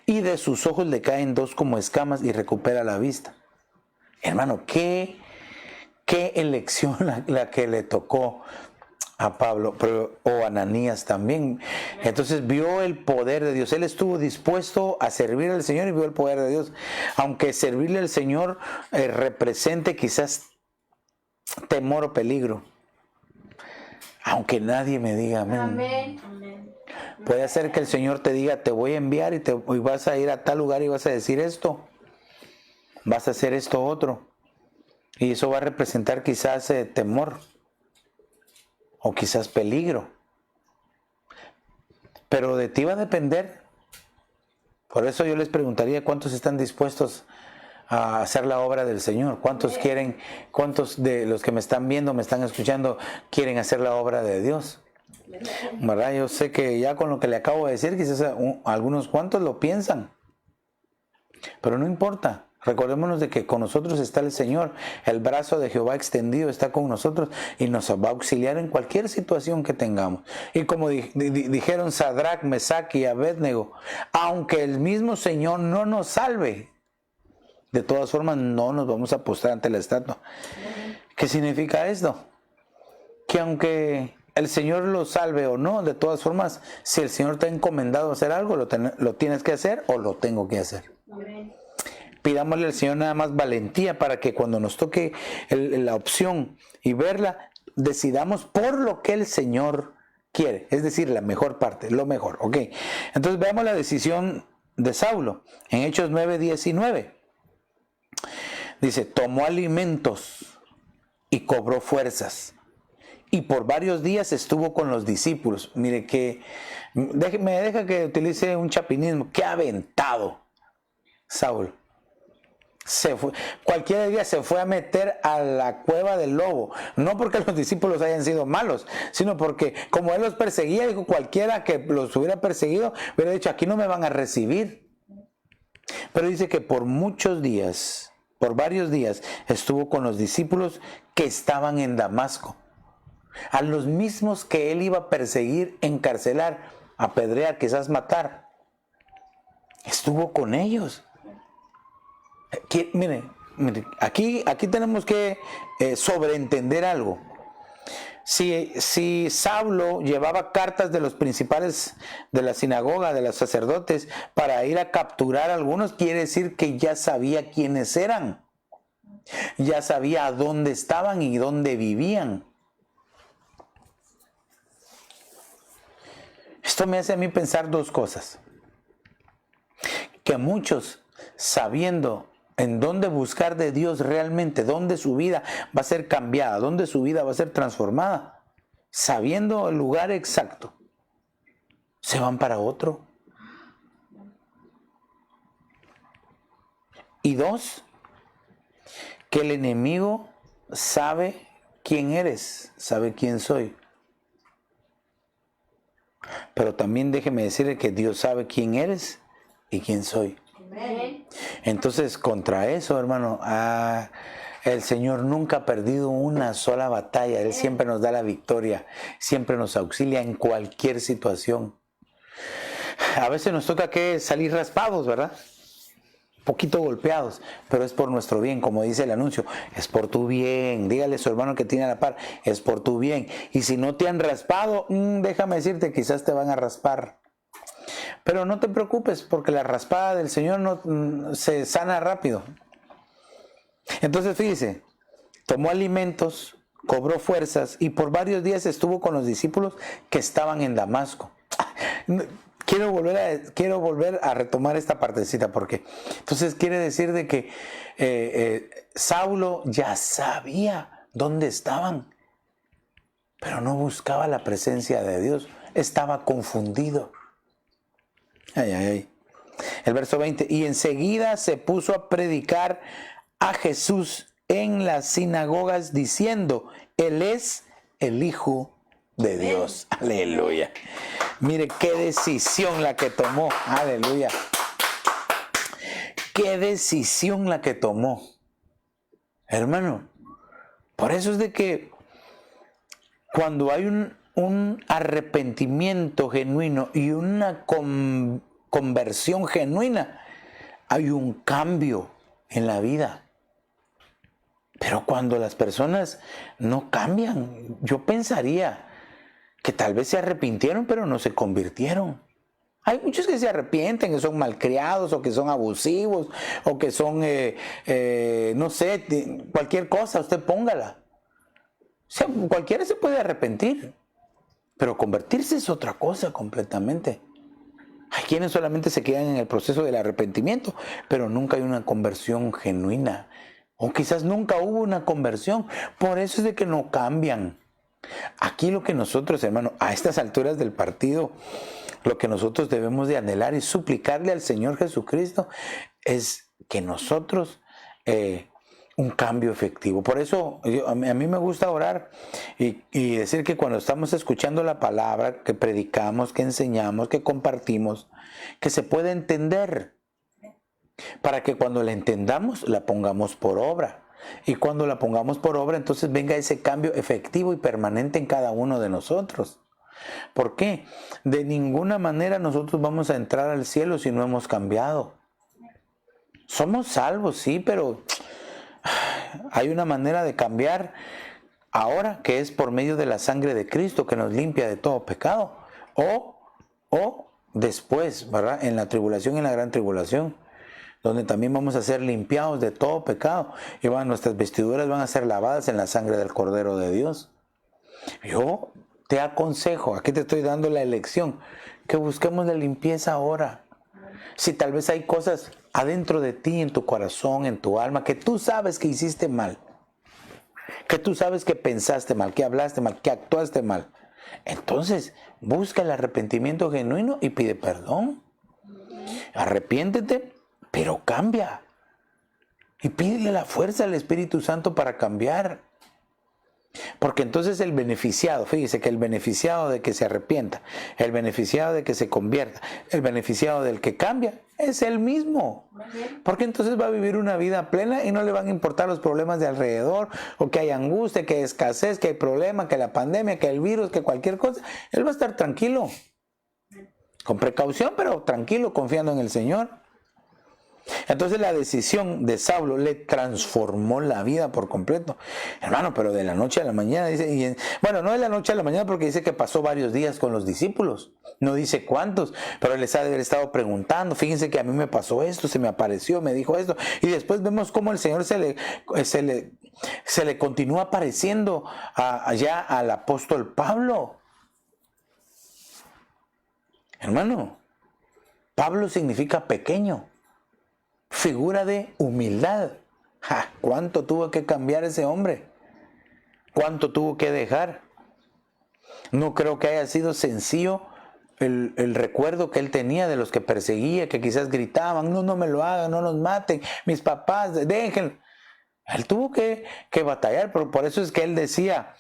y de sus ojos le caen 2 como escamas y recupera la vista. Hermano, qué elección la que le tocó a Pablo, o a Ananías también. Entonces vio el poder de Dios. Él estuvo dispuesto a servir al Señor y vio el poder de Dios. Aunque servirle al Señor represente quizás temor o peligro. Aunque nadie me diga amén. Amén. Puede ser que el Señor te diga: te voy a enviar y vas a ir a tal lugar y vas a decir esto. Vas a hacer esto otro. Y eso va a representar quizás temor. O quizás peligro. Pero de ti va a depender. Por eso yo les preguntaría: ¿cuántos están dispuestos a hacer la obra del Señor? ¿Cuántos quieren, cuántos de los que me están viendo, me están escuchando, quieren hacer la obra de Dios? ¿Verdad? Yo sé que ya con lo que le acabo de decir, quizás algunos cuantos lo piensan. Pero no importa. Recordémonos de que con nosotros está el Señor. El brazo de Jehová extendido está con nosotros y nos va a auxiliar en cualquier situación que tengamos. Y como dijeron Sadrach, Mesach y Abednego, aunque el mismo Señor no nos salve, de todas formas no nos vamos a postrar ante la estatua. ¿Qué significa esto? Que aunque el Señor lo salve o no, de todas formas, si el Señor te ha encomendado hacer algo, lo tienes que hacer o lo tengo que hacer. Pidámosle al Señor nada más valentía para que cuando nos toque la opción y verla, decidamos por lo que el Señor quiere, es decir, la mejor parte, lo mejor, ¿ok? Entonces veamos la decisión de Saulo en Hechos 9:19. Dice: tomó alimentos y cobró fuerzas, y por varios días estuvo con los discípulos. Mire que, me deja que utilice un chapinismo. ¡Qué aventado! Saulo. Se fue, cualquier día se fue a meter a la cueva del lobo, no porque los discípulos hayan sido malos, sino porque como él los perseguía, dijo, cualquiera que los hubiera perseguido hubiera dicho, aquí no me van a recibir. Pero dice que por muchos días, por varios días, estuvo con los discípulos que estaban en Damasco, a los mismos que él iba a perseguir, encarcelar, apedrear, quizás matar. Estuvo con ellos. Mire, aquí tenemos que sobreentender algo. Si Saulo llevaba cartas de los principales de la sinagoga, de los sacerdotes, para ir a capturar a algunos, quiere decir que ya sabía quiénes eran. Ya sabía a dónde estaban y dónde vivían. Esto me hace a mí pensar dos cosas. Que muchos, sabiendo en dónde buscar de Dios realmente, dónde su vida va a ser cambiada, dónde su vida va a ser transformada, sabiendo el lugar exacto, se van para otro. Y dos, que el enemigo sabe quién eres, sabe quién soy. Pero también déjeme decirle que Dios sabe quién eres y quién soy. Entonces, contra eso, hermano, el Señor nunca ha perdido una sola batalla. Él siempre nos da la victoria, siempre nos auxilia en cualquier situación. A veces nos toca que salir raspados, ¿verdad? Poquito golpeados, pero es por nuestro bien, como dice el anuncio, es por tu bien. Dígale a su hermano que tiene a la par, es por tu bien. Y si no te han raspado, déjame decirte, quizás te van a raspar. Pero no te preocupes, porque la raspada del Señor no se sana rápido. Entonces fíjese, tomó alimentos, cobró fuerzas y por varios días estuvo con los discípulos que estaban en Damasco. Quiero volver a retomar esta partecita, porque entonces quiere decir de que Saulo ya sabía dónde estaban, pero no buscaba la presencia de Dios, estaba confundido. El verso 20, y enseguida se puso a predicar a Jesús en las sinagogas diciendo, Él es el Hijo de Dios. Aleluya. Mire qué decisión la que tomó. Aleluya. Qué decisión la que tomó. Hermano, por eso es de que cuando hay un arrepentimiento genuino y una conversión genuina, hay un cambio en la vida. Pero cuando las personas no cambian, yo pensaría que tal vez se arrepintieron, pero no se convirtieron. Hay muchos que se arrepienten, que son malcriados, o que son abusivos, o que son, no sé, cualquier cosa, usted póngala. O sea, cualquiera se puede arrepentir, pero convertirse es otra cosa completamente. Hay quienes solamente se quedan en el proceso del arrepentimiento, pero nunca hay una conversión genuina. O quizás nunca hubo una conversión. Por eso es de que no cambian. Aquí lo que nosotros, hermano, a estas alturas del partido, lo que nosotros debemos de anhelar y suplicarle al Señor Jesucristo es que nosotros un cambio efectivo. Por eso a mí me gusta orar y decir que cuando estamos escuchando la palabra, que predicamos, que enseñamos, que compartimos, que se pueda entender, para que cuando la entendamos la pongamos por obra. Y cuando la pongamos por obra, entonces venga ese cambio efectivo y permanente en cada uno de nosotros. ¿Por qué? De ninguna manera nosotros vamos a entrar al cielo si no hemos cambiado. Somos salvos, sí, pero hay una manera de cambiar ahora, que es por medio de la sangre de Cristo, que nos limpia de todo pecado. O después, ¿verdad? En la tribulación y en la gran tribulación, donde también vamos a ser limpiados de todo pecado. Y nuestras vestiduras van a ser lavadas en la sangre del Cordero de Dios. Yo te aconsejo, aquí te estoy dando la elección, que busquemos la limpieza ahora. Si tal vez hay cosas adentro de ti, en tu corazón, en tu alma, que tú sabes que hiciste mal, que tú sabes que pensaste mal, que hablaste mal, que actuaste mal. Entonces, busca el arrepentimiento genuino y pide perdón. Arrepiéntete, pero cambia. Y pídele la fuerza al Espíritu Santo para cambiar. Porque entonces el beneficiado, fíjese que el beneficiado de que se arrepienta, el beneficiado de que se convierta, el beneficiado del que cambia, es él mismo. Porque entonces va a vivir una vida plena y no le van a importar los problemas de alrededor, o que hay angustia, que hay escasez, que hay problema, que la pandemia, que el virus, que cualquier cosa. Él va a estar tranquilo, con precaución, pero tranquilo, confiando en el Señor. Entonces la decisión de Saulo le transformó la vida por completo. Hermano, pero de la noche a la mañana, dice, bueno, no de la noche a la mañana porque dice que pasó varios días con los discípulos. No dice cuántos, pero les ha de haber estado preguntando. Fíjense que a mí me pasó esto, se me apareció, me dijo esto. Y después vemos cómo el Señor se le continúa apareciendo allá al apóstol Pablo. Hermano, Pablo significa pequeño. Figura de humildad. ¿Cuánto tuvo que cambiar ese hombre? ¿Cuánto tuvo que dejar? No creo que haya sido sencillo el recuerdo que él tenía de los que perseguía, que quizás gritaban, no me lo hagan, no nos maten, mis papás, dejen. Él tuvo que batallar, por eso es que él decía,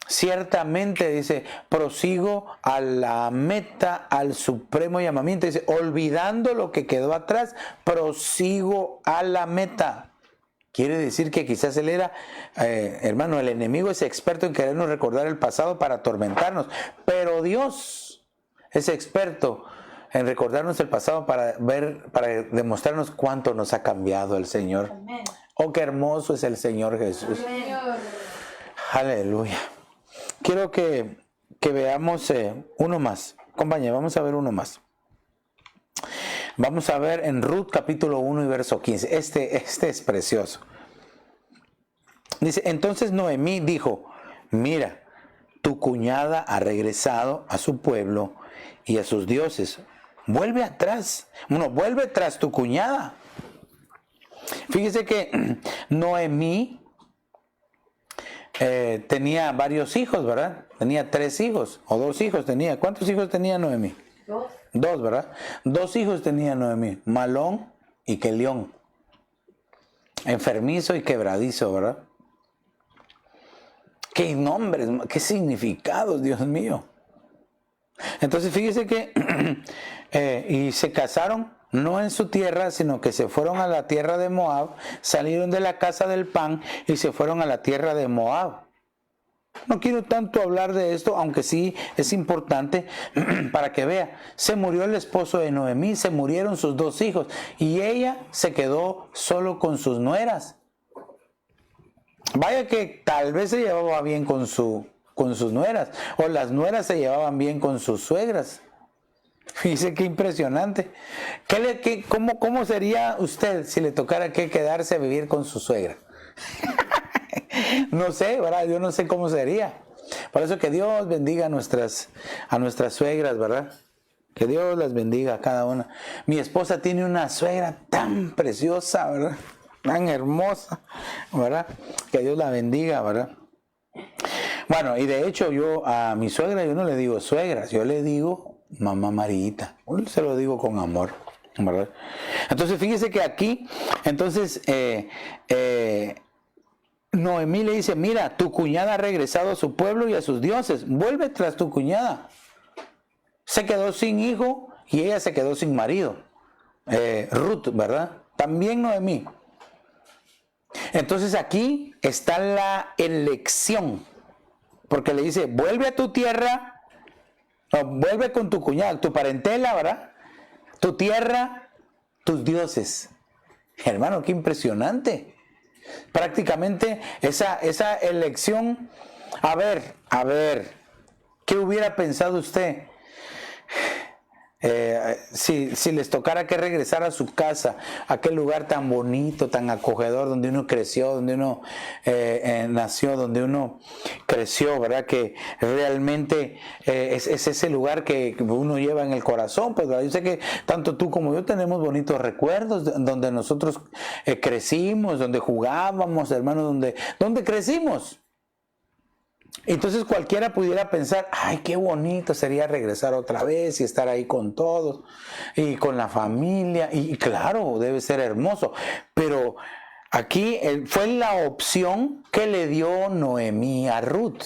ciertamente, dice, prosigo a la meta, al supremo llamamiento. Dice, olvidando lo que quedó atrás, prosigo a la meta. Quiere decir que quizás él era, hermano, el enemigo es experto en querernos recordar el pasado para atormentarnos. Pero Dios es experto en recordarnos el pasado para demostrarnos cuánto nos ha cambiado el Señor. Amén. Oh, qué hermoso es el Señor Jesús. Amén. Aleluya. Quiero que veamos uno más. Compañía, vamos a ver uno más. Vamos a ver en Ruth capítulo 1 y verso 15. Este es precioso. Dice, entonces Noemí dijo, mira, tu cuñada ha regresado a su pueblo y a sus dioses. Vuelve atrás. Bueno, vuelve tras tu cuñada. Fíjese que Noemí tenía varios hijos, ¿verdad? Tenía 3 hijos o 2 hijos tenía. ¿Cuántos hijos tenía Noemí? 2, ¿verdad? 2 hijos tenía Noemí, Malón y Kelión. Enfermizo y quebradizo, ¿verdad? Qué nombres, qué significados, Dios mío. Entonces fíjese que y se casaron no en su tierra, sino que se fueron a la tierra de Moab, salieron de la casa del pan y se fueron a la tierra de Moab. No quiero tanto hablar de esto, aunque sí es importante para que vea. Se murió el esposo de Noemí, se murieron sus 2 hijos y ella se quedó solo con sus nueras. Vaya que tal vez se llevaba bien con sus nueras, o las nueras se llevaban bien con sus suegras. Fíjese qué impresionante. ¿Cómo sería usted si le tocara que quedarse a vivir con su suegra? No sé, ¿verdad? Yo no sé cómo sería. Por eso que Dios bendiga a nuestras suegras, ¿verdad? Que Dios las bendiga a cada una. Mi esposa tiene una suegra tan preciosa, ¿verdad? Tan hermosa, ¿verdad? Que Dios la bendiga, ¿verdad? Bueno, y de hecho yo a mi suegra yo no le digo suegras, yo le digo mamá Marita. Se lo digo con amor, ¿verdad? Entonces fíjese que aquí, entonces Noemí le dice, mira, tu cuñada ha regresado a su pueblo y a sus dioses, vuelve tras tu cuñada. Se quedó sin hijo y ella se quedó sin marido. Ruth, ¿verdad? También Noemí. Entonces aquí está la elección, porque le dice, vuelve a tu tierra, no, vuelve con tu cuñada, tu parentela, ¿verdad? Tu tierra, tus dioses. Hermano, qué impresionante. Prácticamente esa elección, a ver, ¿qué hubiera pensado usted? si les tocara que regresar a su casa, a aquel lugar tan bonito, tan acogedor, donde uno creció, donde uno nació, donde uno creció, ¿verdad? Que realmente es ese lugar que uno lleva en el corazón, pues, ¿verdad? Yo sé que tanto tú como yo tenemos bonitos recuerdos donde nosotros crecimos, donde jugábamos, hermanos, donde crecimos. Entonces cualquiera pudiera pensar, ay, qué bonito sería regresar otra vez y estar ahí con todos y con la familia. Y claro, debe ser hermoso. Pero aquí fue la opción que le dio Noemí a Ruth.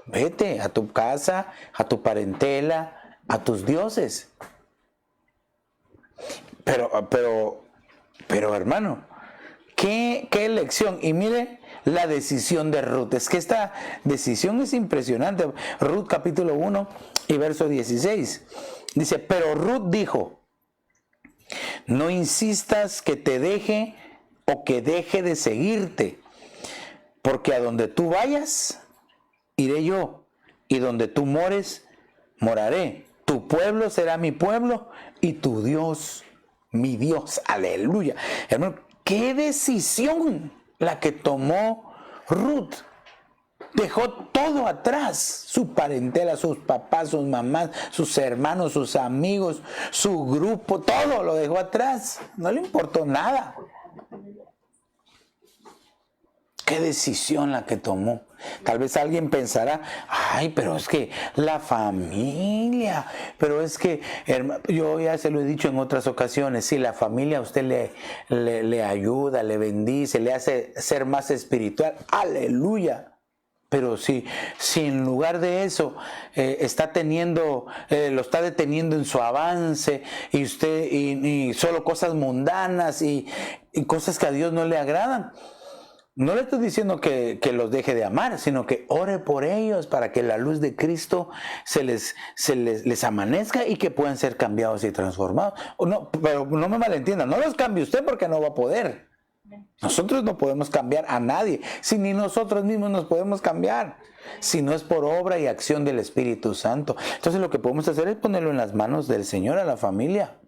Vete a tu casa, a tu parentela, a tus dioses. Pero hermano, ¿qué elección? Y mire la decisión de Ruth. Es que esta decisión es impresionante. Ruth capítulo 1 y verso 16. Dice, pero Ruth dijo, no insistas que te deje o que deje de seguirte, porque a donde tú vayas, iré yo, y donde tú mores, moraré. Tu pueblo será mi pueblo y tu Dios, mi Dios. Aleluya. Hermano, qué decisión la que tomó Ruth. Dejó todo atrás, su parentela, sus papás, sus mamás, sus hermanos, sus amigos, su grupo, todo lo dejó atrás. No le importó nada. Qué decisión la que tomó. Tal vez alguien pensará, ay, pero es que la familia, pero es que, yo ya se lo he dicho en otras ocasiones, si la familia a usted le ayuda, le bendice, le hace ser más espiritual, aleluya. Pero si en lugar de eso lo está deteniendo en su avance y usted y solo cosas mundanas y cosas que a Dios no le agradan, no le estoy diciendo que los deje de amar, sino que ore por ellos para que la luz de Cristo les amanezca y que puedan ser cambiados y transformados. No, pero no me malentiendan, no los cambie usted porque no va a poder. Nosotros no podemos cambiar a nadie, si ni nosotros mismos nos podemos cambiar, si no es por obra y acción del Espíritu Santo. Entonces lo que podemos hacer es ponerlo en las manos del Señor a la familia,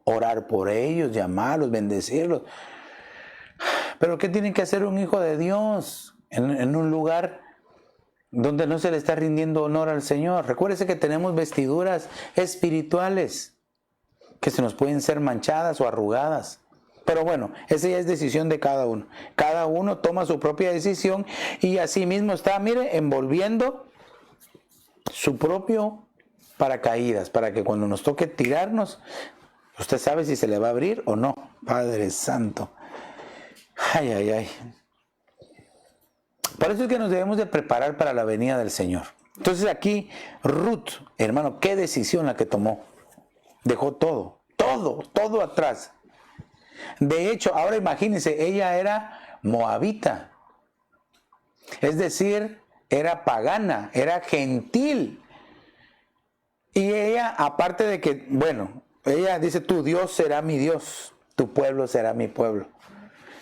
orar por ellos, llamarlos, bendecirlos. Pero ¿qué tiene que hacer un hijo de Dios en un lugar donde no se le está rindiendo honor al Señor? Recuérdese que tenemos vestiduras espirituales que se nos pueden ser manchadas o arrugadas. Pero bueno, esa ya es decisión de cada uno. Cada uno toma su propia decisión y así mismo está, mire, envolviendo su propio paracaídas para que cuando nos toque tirarnos, usted sabe si se le va a abrir o no. Padre Santo. Ay, ay, ay. Por eso es que nos debemos de preparar para la venida del Señor. Entonces aquí Ruth, hermano, qué decisión la que tomó. Dejó todo atrás. De hecho, ahora imagínense, ella era moabita. Es decir, era pagana, era gentil. Y ella, aparte de que, bueno, ella dice, tu Dios será mi Dios, tu pueblo será mi pueblo.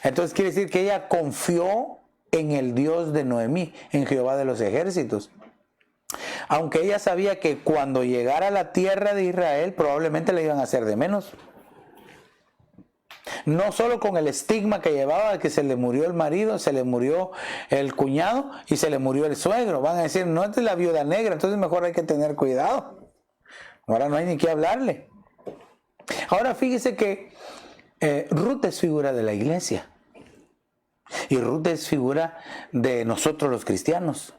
Entonces quiere decir que ella confió en el Dios de Noemí, en Jehová de los ejércitos. Aunque ella sabía que cuando llegara a la tierra de Israel probablemente le iban a hacer de menos. No solo con el estigma que llevaba de que se le murió el marido, se le murió el cuñado y se le murió el suegro. Van a decir, no es la viuda negra, entonces mejor hay que tener cuidado. Ahora no hay ni que hablarle. Ahora fíjese que Ruth es figura de la iglesia. Y Ruth es figura de nosotros los cristianos,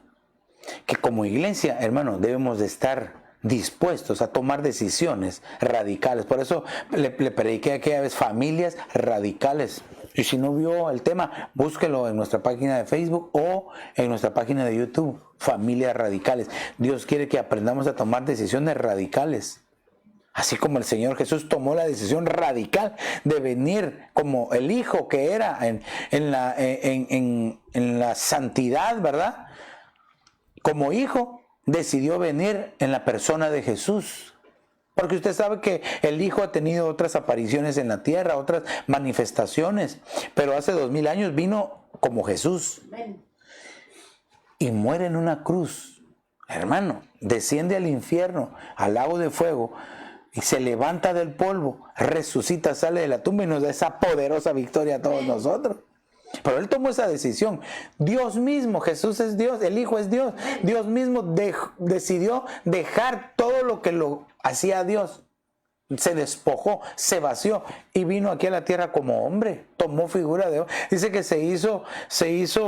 que como iglesia, hermano, debemos de estar dispuestos a tomar decisiones radicales. Por eso le prediqué aquella vez familias radicales. Y si no vio el tema, búsquelo en nuestra página de Facebook o en nuestra página de YouTube, Familias Radicales. Dios quiere que aprendamos a tomar decisiones radicales. Así como el Señor Jesús tomó la decisión radical de venir como el Hijo que era en la santidad, ¿verdad? Como Hijo, decidió venir en la persona de Jesús. Porque usted sabe que el Hijo ha tenido otras apariciones en la tierra, otras manifestaciones. Pero hace 2000 años vino como Jesús. Y muere en una cruz. Hermano, desciende al infierno, al lago de fuego. y se levanta del polvo, resucita, sale de la tumba y nos da esa poderosa victoria a todos nosotros. Pero Él tomó esa decisión. Dios mismo, Jesús es Dios, el Hijo es Dios. Dios mismo decidió dejar todo lo que lo hacía Dios. Se despojó, se vació y vino aquí a la tierra como hombre. Tomó figura de hombre. Dice que se hizo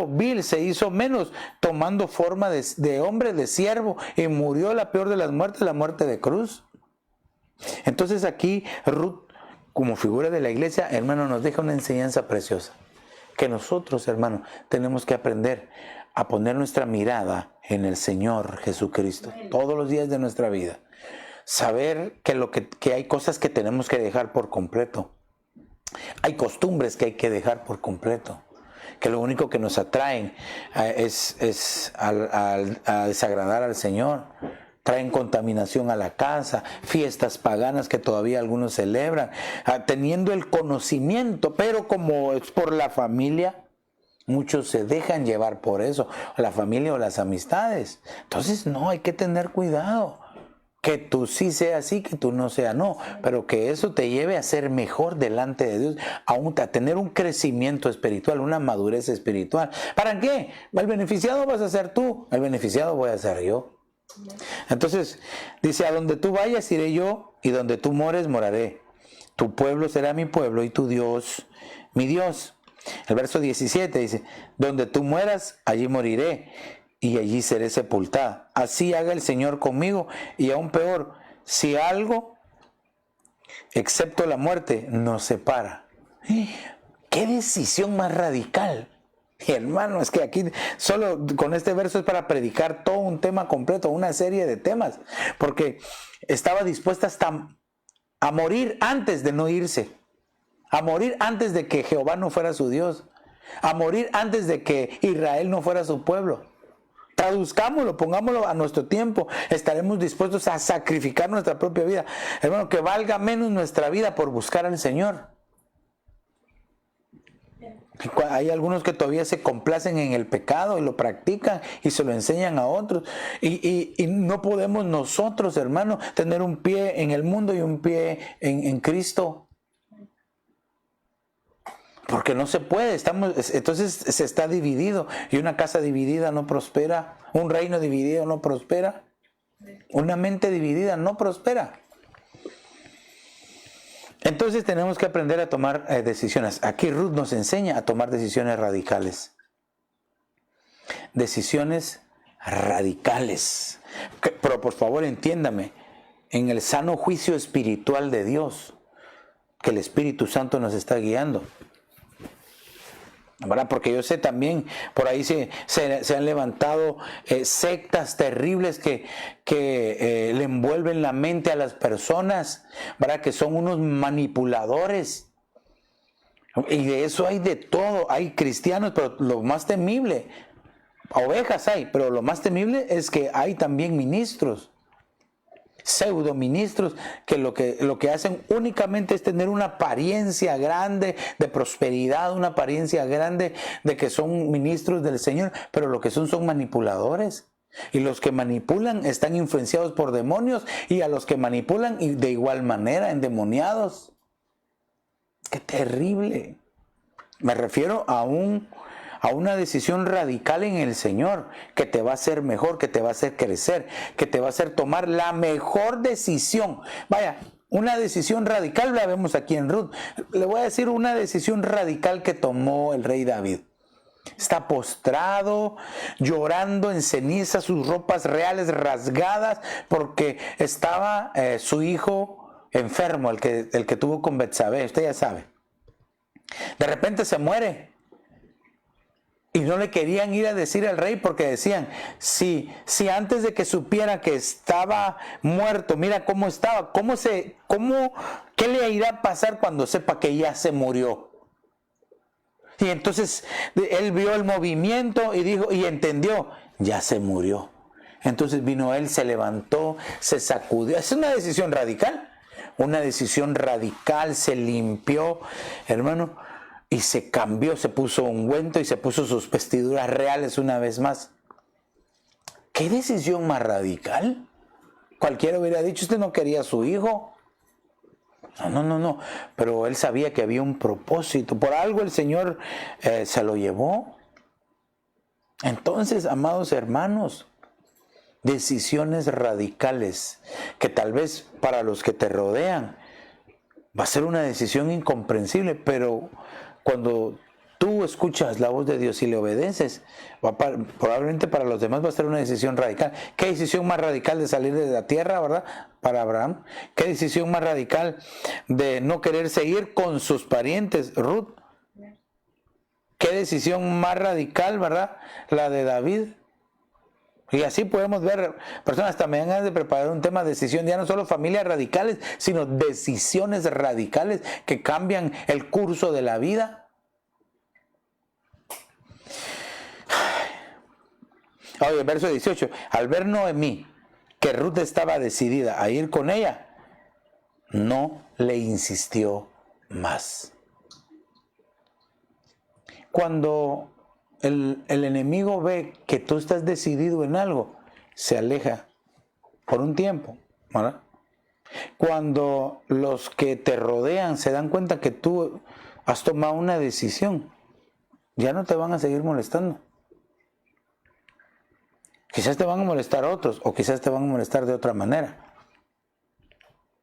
vil, se hizo menos, tomando forma de hombre, de siervo, y murió la peor de las muertes, la muerte de cruz. Entonces aquí Ruth, como figura de la iglesia, hermano, nos deja una enseñanza preciosa. Que nosotros, hermano, tenemos que aprender a poner nuestra mirada en el Señor Jesucristo todos los días de nuestra vida. Saber que hay cosas que tenemos que dejar por completo. Hay costumbres que hay que dejar por completo. Que lo único que nos atraen es a desagradar al Señor. Traen contaminación a la casa, fiestas paganas que todavía algunos celebran, teniendo el conocimiento, pero como es por la familia, muchos se dejan llevar por eso, la familia o las amistades. Entonces no, hay que tener cuidado. Que tú sí seas sí, que tú no seas no, pero que eso te lleve a ser mejor delante de Dios, a tener un crecimiento espiritual, una madurez espiritual. ¿Para qué? El beneficiado vas a ser tú, el beneficiado voy a ser yo. Entonces dice: a donde tú vayas iré yo, y donde tú mores moraré. Tu pueblo será mi pueblo y tu Dios mi Dios. El verso 17 dice: donde tú mueras, allí moriré, y allí seré sepultada. Así haga el Señor conmigo, y aún peor, si algo excepto la muerte nos separa. ¡Qué decisión más radical! Hermano, es que aquí solo con este verso es para predicar todo un tema completo, una serie de temas, porque estaba dispuesta hasta a morir antes de no irse, a morir antes de que Jehová no fuera su Dios, a morir antes de que Israel no fuera su pueblo. Traduzcámoslo, pongámoslo a nuestro tiempo. Estaremos dispuestos a sacrificar nuestra propia vida, hermano, que valga menos nuestra vida por buscar al Señor. Hay algunos que todavía se complacen en el pecado y lo practican y se lo enseñan a otros. Y no podemos nosotros, hermano, tener un pie en el mundo y un pie en Cristo. Porque no se puede. Entonces se está dividido. Y una casa dividida no prospera. Un reino dividido no prospera. Una mente dividida no prospera. Entonces tenemos que aprender a tomar decisiones. Aquí Ruth nos enseña a tomar decisiones radicales. Decisiones radicales. Pero por favor entiéndame, en el sano juicio espiritual de Dios, que el Espíritu Santo nos está guiando. ¿Verdad? Porque yo sé también, por ahí se han levantado sectas terribles que le envuelven la mente a las personas, ¿verdad? Que son unos manipuladores. Y de eso hay de todo. Hay cristianos, pero lo más temible, ovejas hay, pero lo más temible es que hay también ministros, pseudo ministros, que lo que hacen únicamente es tener una apariencia grande de prosperidad, una apariencia grande de que son ministros del Señor, pero lo que son manipuladores. Y los que manipulan están influenciados por demonios, y a los que manipulan y de igual manera endemoniados. ¡Qué terrible! Me refiero a una decisión radical en el Señor, que te va a hacer mejor, que te va a hacer crecer, que te va a hacer tomar la mejor decisión. Vaya, una decisión radical la vemos aquí en Ruth. Le voy a decir una decisión radical que tomó el rey David. Está postrado, llorando en ceniza, sus ropas reales rasgadas, porque estaba su hijo enfermo, el que tuvo con Betsabé, usted ya sabe. De repente se muere. Y no le querían ir a decir al rey, porque decían, si antes de que supiera que estaba muerto, mira cómo estaba, ¿qué le irá a pasar cuando sepa que ya se murió? Y entonces él vio el movimiento y dijo, y entendió, ya se murió. Entonces vino él, se levantó, se sacudió. Es una decisión radical. Una decisión radical, se limpió, hermano. Y se cambió, se puso ungüento y se puso sus vestiduras reales una vez más. ¿Qué decisión más radical? Cualquiera hubiera dicho, usted no quería a su hijo. No. Pero él sabía que había un propósito. Por algo el Señor se lo llevó. Entonces, amados hermanos, decisiones radicales que tal vez para los que te rodean va a ser una decisión incomprensible, pero cuando tú escuchas la voz de Dios y le obedeces, probablemente para los demás va a ser una decisión radical. ¿Qué decisión más radical de salir de la tierra, verdad? Para Abraham. ¿Qué decisión más radical de no querer seguir con sus parientes, Ruth? ¿Qué decisión más radical, verdad? La de David. Y así podemos ver personas también han de preparar un tema de decisión, ya no solo familias radicales, sino decisiones radicales que cambian el curso de la vida. Oye, verso 18. Al ver Noemí que Ruth estaba decidida a ir con ella, no le insistió más. Cuando el enemigo ve que tú estás decidido en algo, se aleja por un tiempo, ¿verdad? Cuando los que te rodean se dan cuenta que tú has tomado una decisión, ya no te van a seguir molestando. Quizás te van a molestar otros o quizás te van a molestar de otra manera.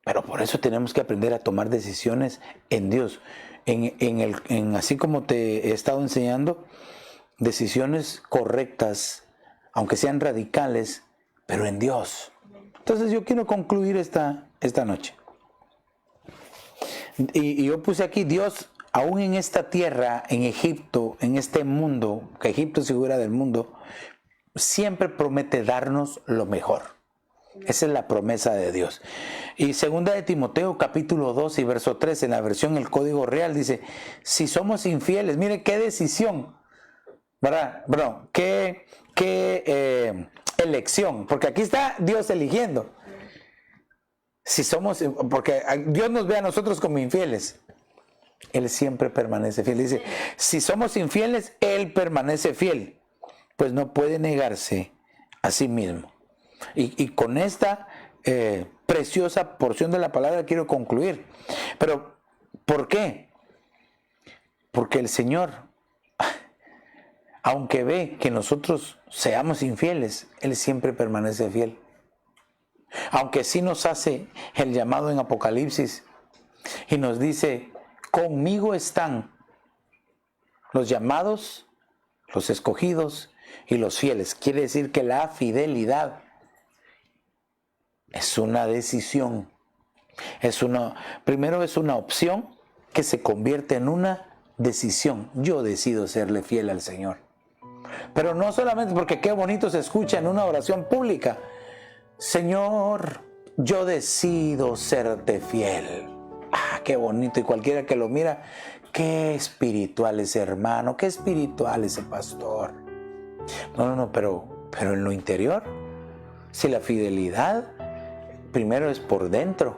Pero por eso tenemos que aprender a tomar decisiones en Dios. Así como te he estado enseñando, decisiones correctas, aunque sean radicales, pero en Dios. Entonces yo quiero concluir esta noche. Y yo puse aquí, Dios, aún en esta tierra, en Egipto, en este mundo, que Egipto es figura del mundo, siempre promete darnos lo mejor. Esa es la promesa de Dios. Y segunda de Timoteo capítulo 2 y verso 3 en la versión El Código Real dice, si somos infieles, mire qué decisión, ¿verdad? Bueno, qué elección, porque aquí está Dios eligiendo. Si somos, porque Dios nos ve a nosotros como infieles, Él siempre permanece fiel. Dice, si somos infieles, Él permanece fiel, pues no puede negarse a sí mismo. Y con esta preciosa porción de la palabra quiero concluir. Pero, ¿por qué? Porque el Señor, aunque ve que nosotros seamos infieles, Él siempre permanece fiel. Aunque sí nos hace el llamado en Apocalipsis y nos dice, conmigo están los llamados, los escogidos y los fieles. Quiere decir que la fidelidad es una decisión. Primero es una opción que se convierte en una decisión. Yo decido serle fiel al Señor. Pero no solamente porque qué bonito se escucha en una oración pública. Señor, yo decido serte fiel. Ah, qué bonito. Y cualquiera que lo mira, qué espiritual ese hermano, qué espiritual ese pastor. No, pero en lo interior, si la fidelidad primero es por dentro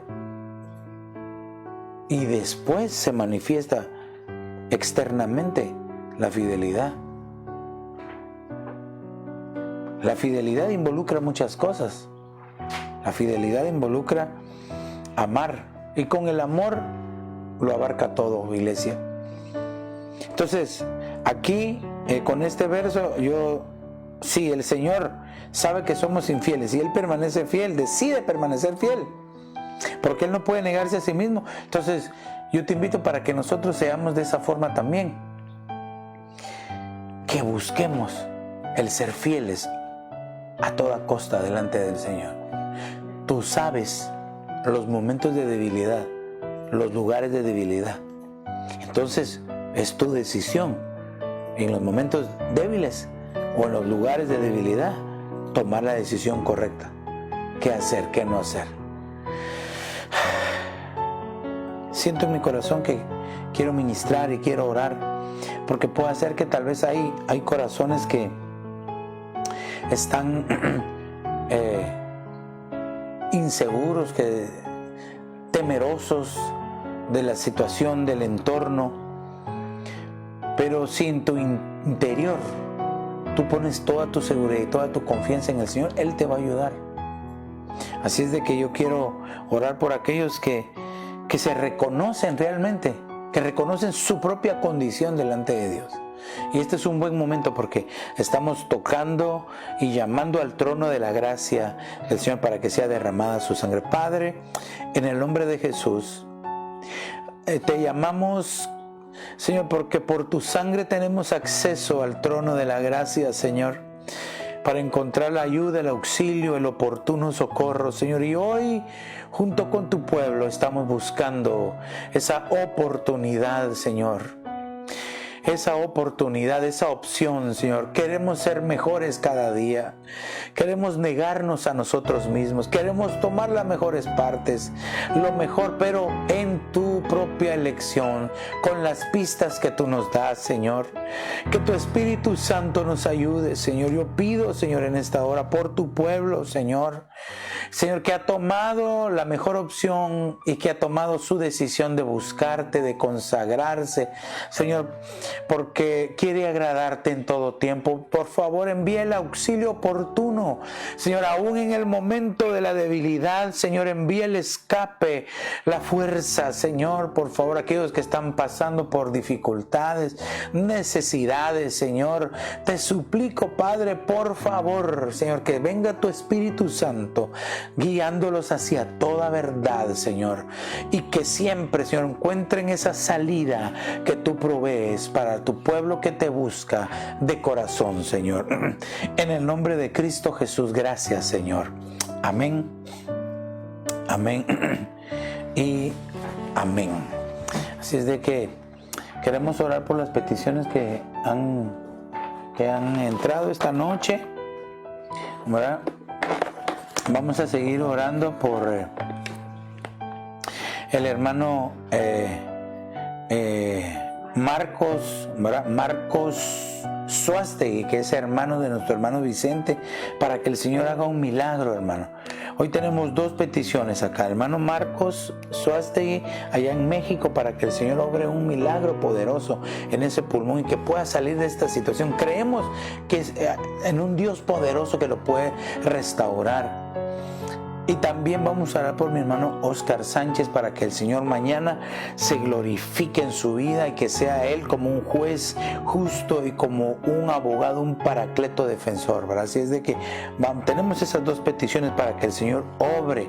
y después se manifiesta externamente la fidelidad. La fidelidad involucra muchas cosas. La fidelidad involucra amar y con el amor lo abarca todo, iglesia. Entonces, aquí con este verso sí, el Señor sabe que somos infieles y Él permanece fiel, decide permanecer fiel, porque Él no puede negarse a sí mismo. Entonces, yo te invito para que nosotros seamos de esa forma también, que busquemos el ser fieles a toda costa delante del Señor. Tú sabes los momentos de debilidad, los lugares de debilidad. Entonces, es tu decisión en los momentos débiles o en los lugares de debilidad tomar la decisión correcta. ¿Qué hacer? ¿Qué no hacer? Siento en mi corazón que quiero ministrar y quiero orar, porque puede ser que tal vez hay corazones que están inseguros, temerosos de la situación, del entorno, pero si en tu interior tú pones toda tu seguridad y toda tu confianza en el Señor, Él te va a ayudar. Así es de que yo quiero orar por aquellos que que se reconocen realmente, que reconocen su propia condición delante de Dios. Y este es un buen momento porque estamos tocando y llamando al trono de la gracia del Señor para que sea derramada su sangre. Padre, en el nombre de Jesús, te llamamos, Señor, porque por tu sangre tenemos acceso al trono de la gracia, Señor, para encontrar la ayuda, el auxilio, el oportuno socorro, Señor. Y hoy, junto con tu pueblo, estamos buscando esa oportunidad, Señor. Esa oportunidad, esa opción, Señor. Queremos ser mejores cada día. Queremos negarnos a nosotros mismos. Queremos tomar las mejores partes, lo mejor, pero en tu propia elección, con las pistas que tú nos das, Señor. Que tu Espíritu Santo nos ayude, Señor. Yo pido, Señor, en esta hora por tu pueblo, Señor. Señor, que ha tomado la mejor opción y que ha tomado su decisión de buscarte, de consagrarse, Señor, porque quiere agradarte en todo tiempo. Por favor, envía el auxilio oportuno, Señor, aún en el momento de la debilidad, Señor, envía el escape, la fuerza, Señor, por favor, aquellos que están pasando por dificultades, necesidades, Señor, te suplico, Padre, por favor, Señor, que venga tu Espíritu Santo, guiándolos hacia toda verdad, Señor, y que siempre, Señor, encuentren esa salida que tú provees para tu pueblo que te busca de corazón, Señor. En el nombre de Cristo Jesús, gracias, Señor. Amén, amén y amén. Así es de que queremos orar por las peticiones que han entrado esta noche, ¿verdad? Vamos a seguir orando por el hermano Marcos, ¿verdad? Marcos Suástegui, que es hermano de nuestro hermano Vicente, para que el Señor haga un milagro, hermano. Hoy tenemos dos peticiones acá, hermano Marcos Suástegui, allá en México, para que el Señor obre un milagro poderoso en ese pulmón y que pueda salir de esta situación. Creemos que es en un Dios poderoso que lo puede restaurar. Y también vamos a orar por mi hermano Oscar Sánchez para que el Señor mañana se glorifique en su vida y que sea Él como un juez justo y como un abogado, un paracleto defensor, ¿verdad? Así es de que tenemos esas dos peticiones para que el Señor obre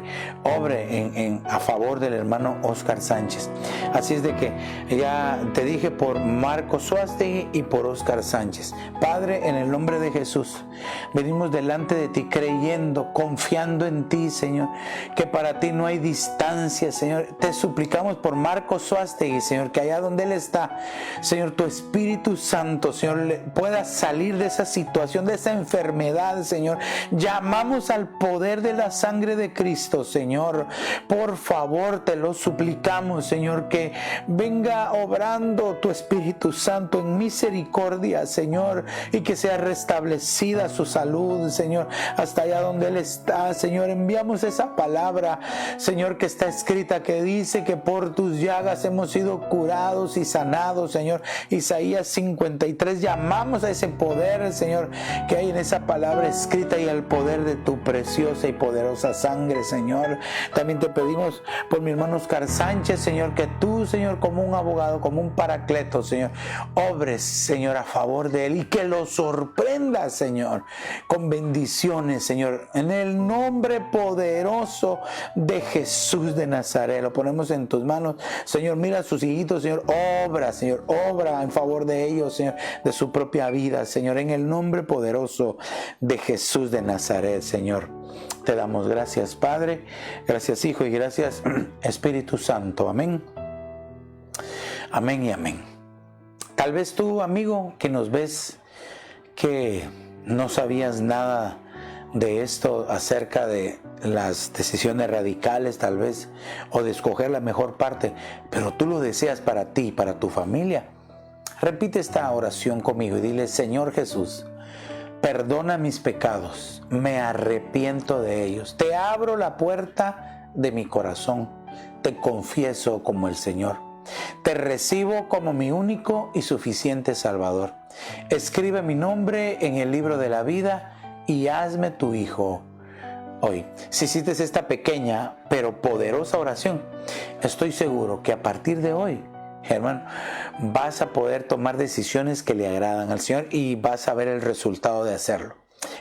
a favor del hermano Oscar Sánchez. Así es de que ya te dije por Marcos Suástegui y por Oscar Sánchez. Padre, en el nombre de Jesús, venimos delante de ti creyendo, confiando en ti, Señor, que para ti no hay distancia, Señor. Te suplicamos por Marcos Suástegui, Señor, que allá donde él está, Señor, tu Espíritu Santo, Señor, pueda salir de esa situación, de esa enfermedad, Señor. Llamamos al poder de la sangre de Cristo, Señor. Por favor, te lo suplicamos, Señor, que venga obrando tu Espíritu Santo en misericordia, Señor, y que sea restablecida su salud, Señor, hasta allá donde él está, Señor. Enviamos esa palabra, Señor, que está escrita, que dice que por tus llagas hemos sido curados y sanados, Señor. Isaías 53, llamamos a ese poder, Señor, que hay en esa palabra escrita y al poder de tu preciosa y poderosa sangre, Señor. También te pedimos por mi hermano Oscar Sánchez, Señor, que tú, Señor, como un abogado, como un paracleto, Señor, obres, Señor, a favor de él y que lo sorprendas, Señor, con bendiciones, Señor, en el nombre poderoso de Jesús de Nazaret. Lo ponemos en tus manos, Señor. Mira a sus hijitos, Señor, obra, Señor, obra en favor de ellos, Señor, de su propia vida, Señor, en el nombre poderoso de Jesús de Nazaret, Señor. Te damos gracias, Padre, gracias, Hijo, y gracias, Espíritu Santo. Amén, amén y amén. Tal vez tú, amigo, que nos ves, que no sabías nada de esto acerca de las decisiones radicales, tal vez, o de escoger la mejor parte, pero tú lo deseas para ti, para tu familia. Repite esta oración conmigo y dile: Señor Jesús, perdona mis pecados, me arrepiento de ellos, te abro la puerta de mi corazón, te confieso como el Señor, te recibo como mi único y suficiente Salvador. Escribe mi nombre en el libro de la vida y hazme tu hijo. hoy. Si hiciste esta pequeña pero poderosa oración, estoy seguro que a partir de hoy, hermano, vas a poder tomar decisiones que le agradan al Señor y vas a ver el resultado de hacerlo.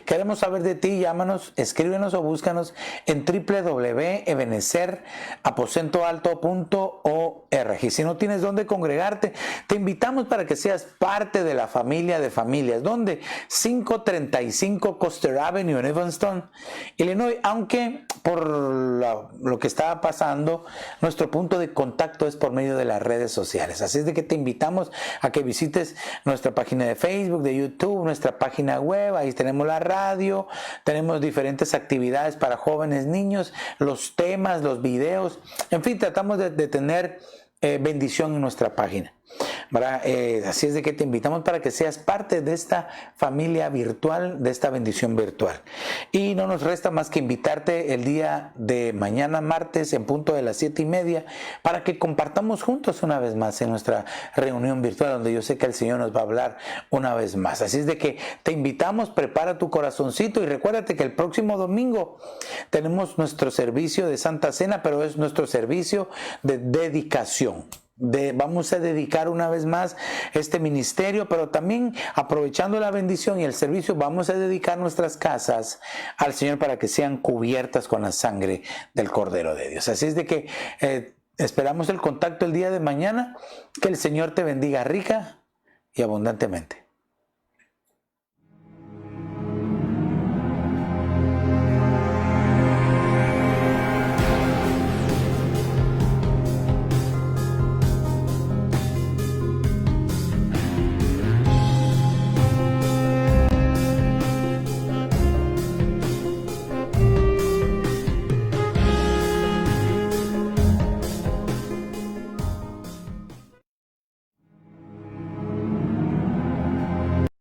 Queremos saber de ti, llámanos, escríbenos o búscanos en www.ebenezeraposentoalto.org. Y si no tienes dónde congregarte, te invitamos para que seas parte de la familia de familias, donde 535 Custer Avenue en Evanston, Illinois, aunque por lo que está pasando, nuestro punto de contacto es por medio de las redes sociales. Así es de que te invitamos a que visites nuestra página de Facebook, de YouTube, nuestra página web. Ahí tenemos la radio, tenemos diferentes actividades para jóvenes, niños, los temas, los videos, en fin, tratamos de tener bendición en nuestra página. Así es de que te invitamos para que seas parte de esta familia virtual, de esta bendición virtual. Y no nos resta más que invitarte el día de mañana, martes, en punto de las 7:30, para que compartamos juntos una vez más en nuestra reunión virtual, donde yo sé que el Señor nos va a hablar una vez más. Así es de que te invitamos, prepara tu corazoncito y recuérdate que el próximo domingo tenemos nuestro servicio de Santa Cena, pero es nuestro servicio de dedicación. Vamos a dedicar una vez más este ministerio, pero también aprovechando la bendición y el servicio, vamos a dedicar nuestras casas al Señor para que sean cubiertas con la sangre del Cordero de Dios. Así es de que esperamos el contacto el día de mañana. Que el Señor te bendiga rica y abundantemente.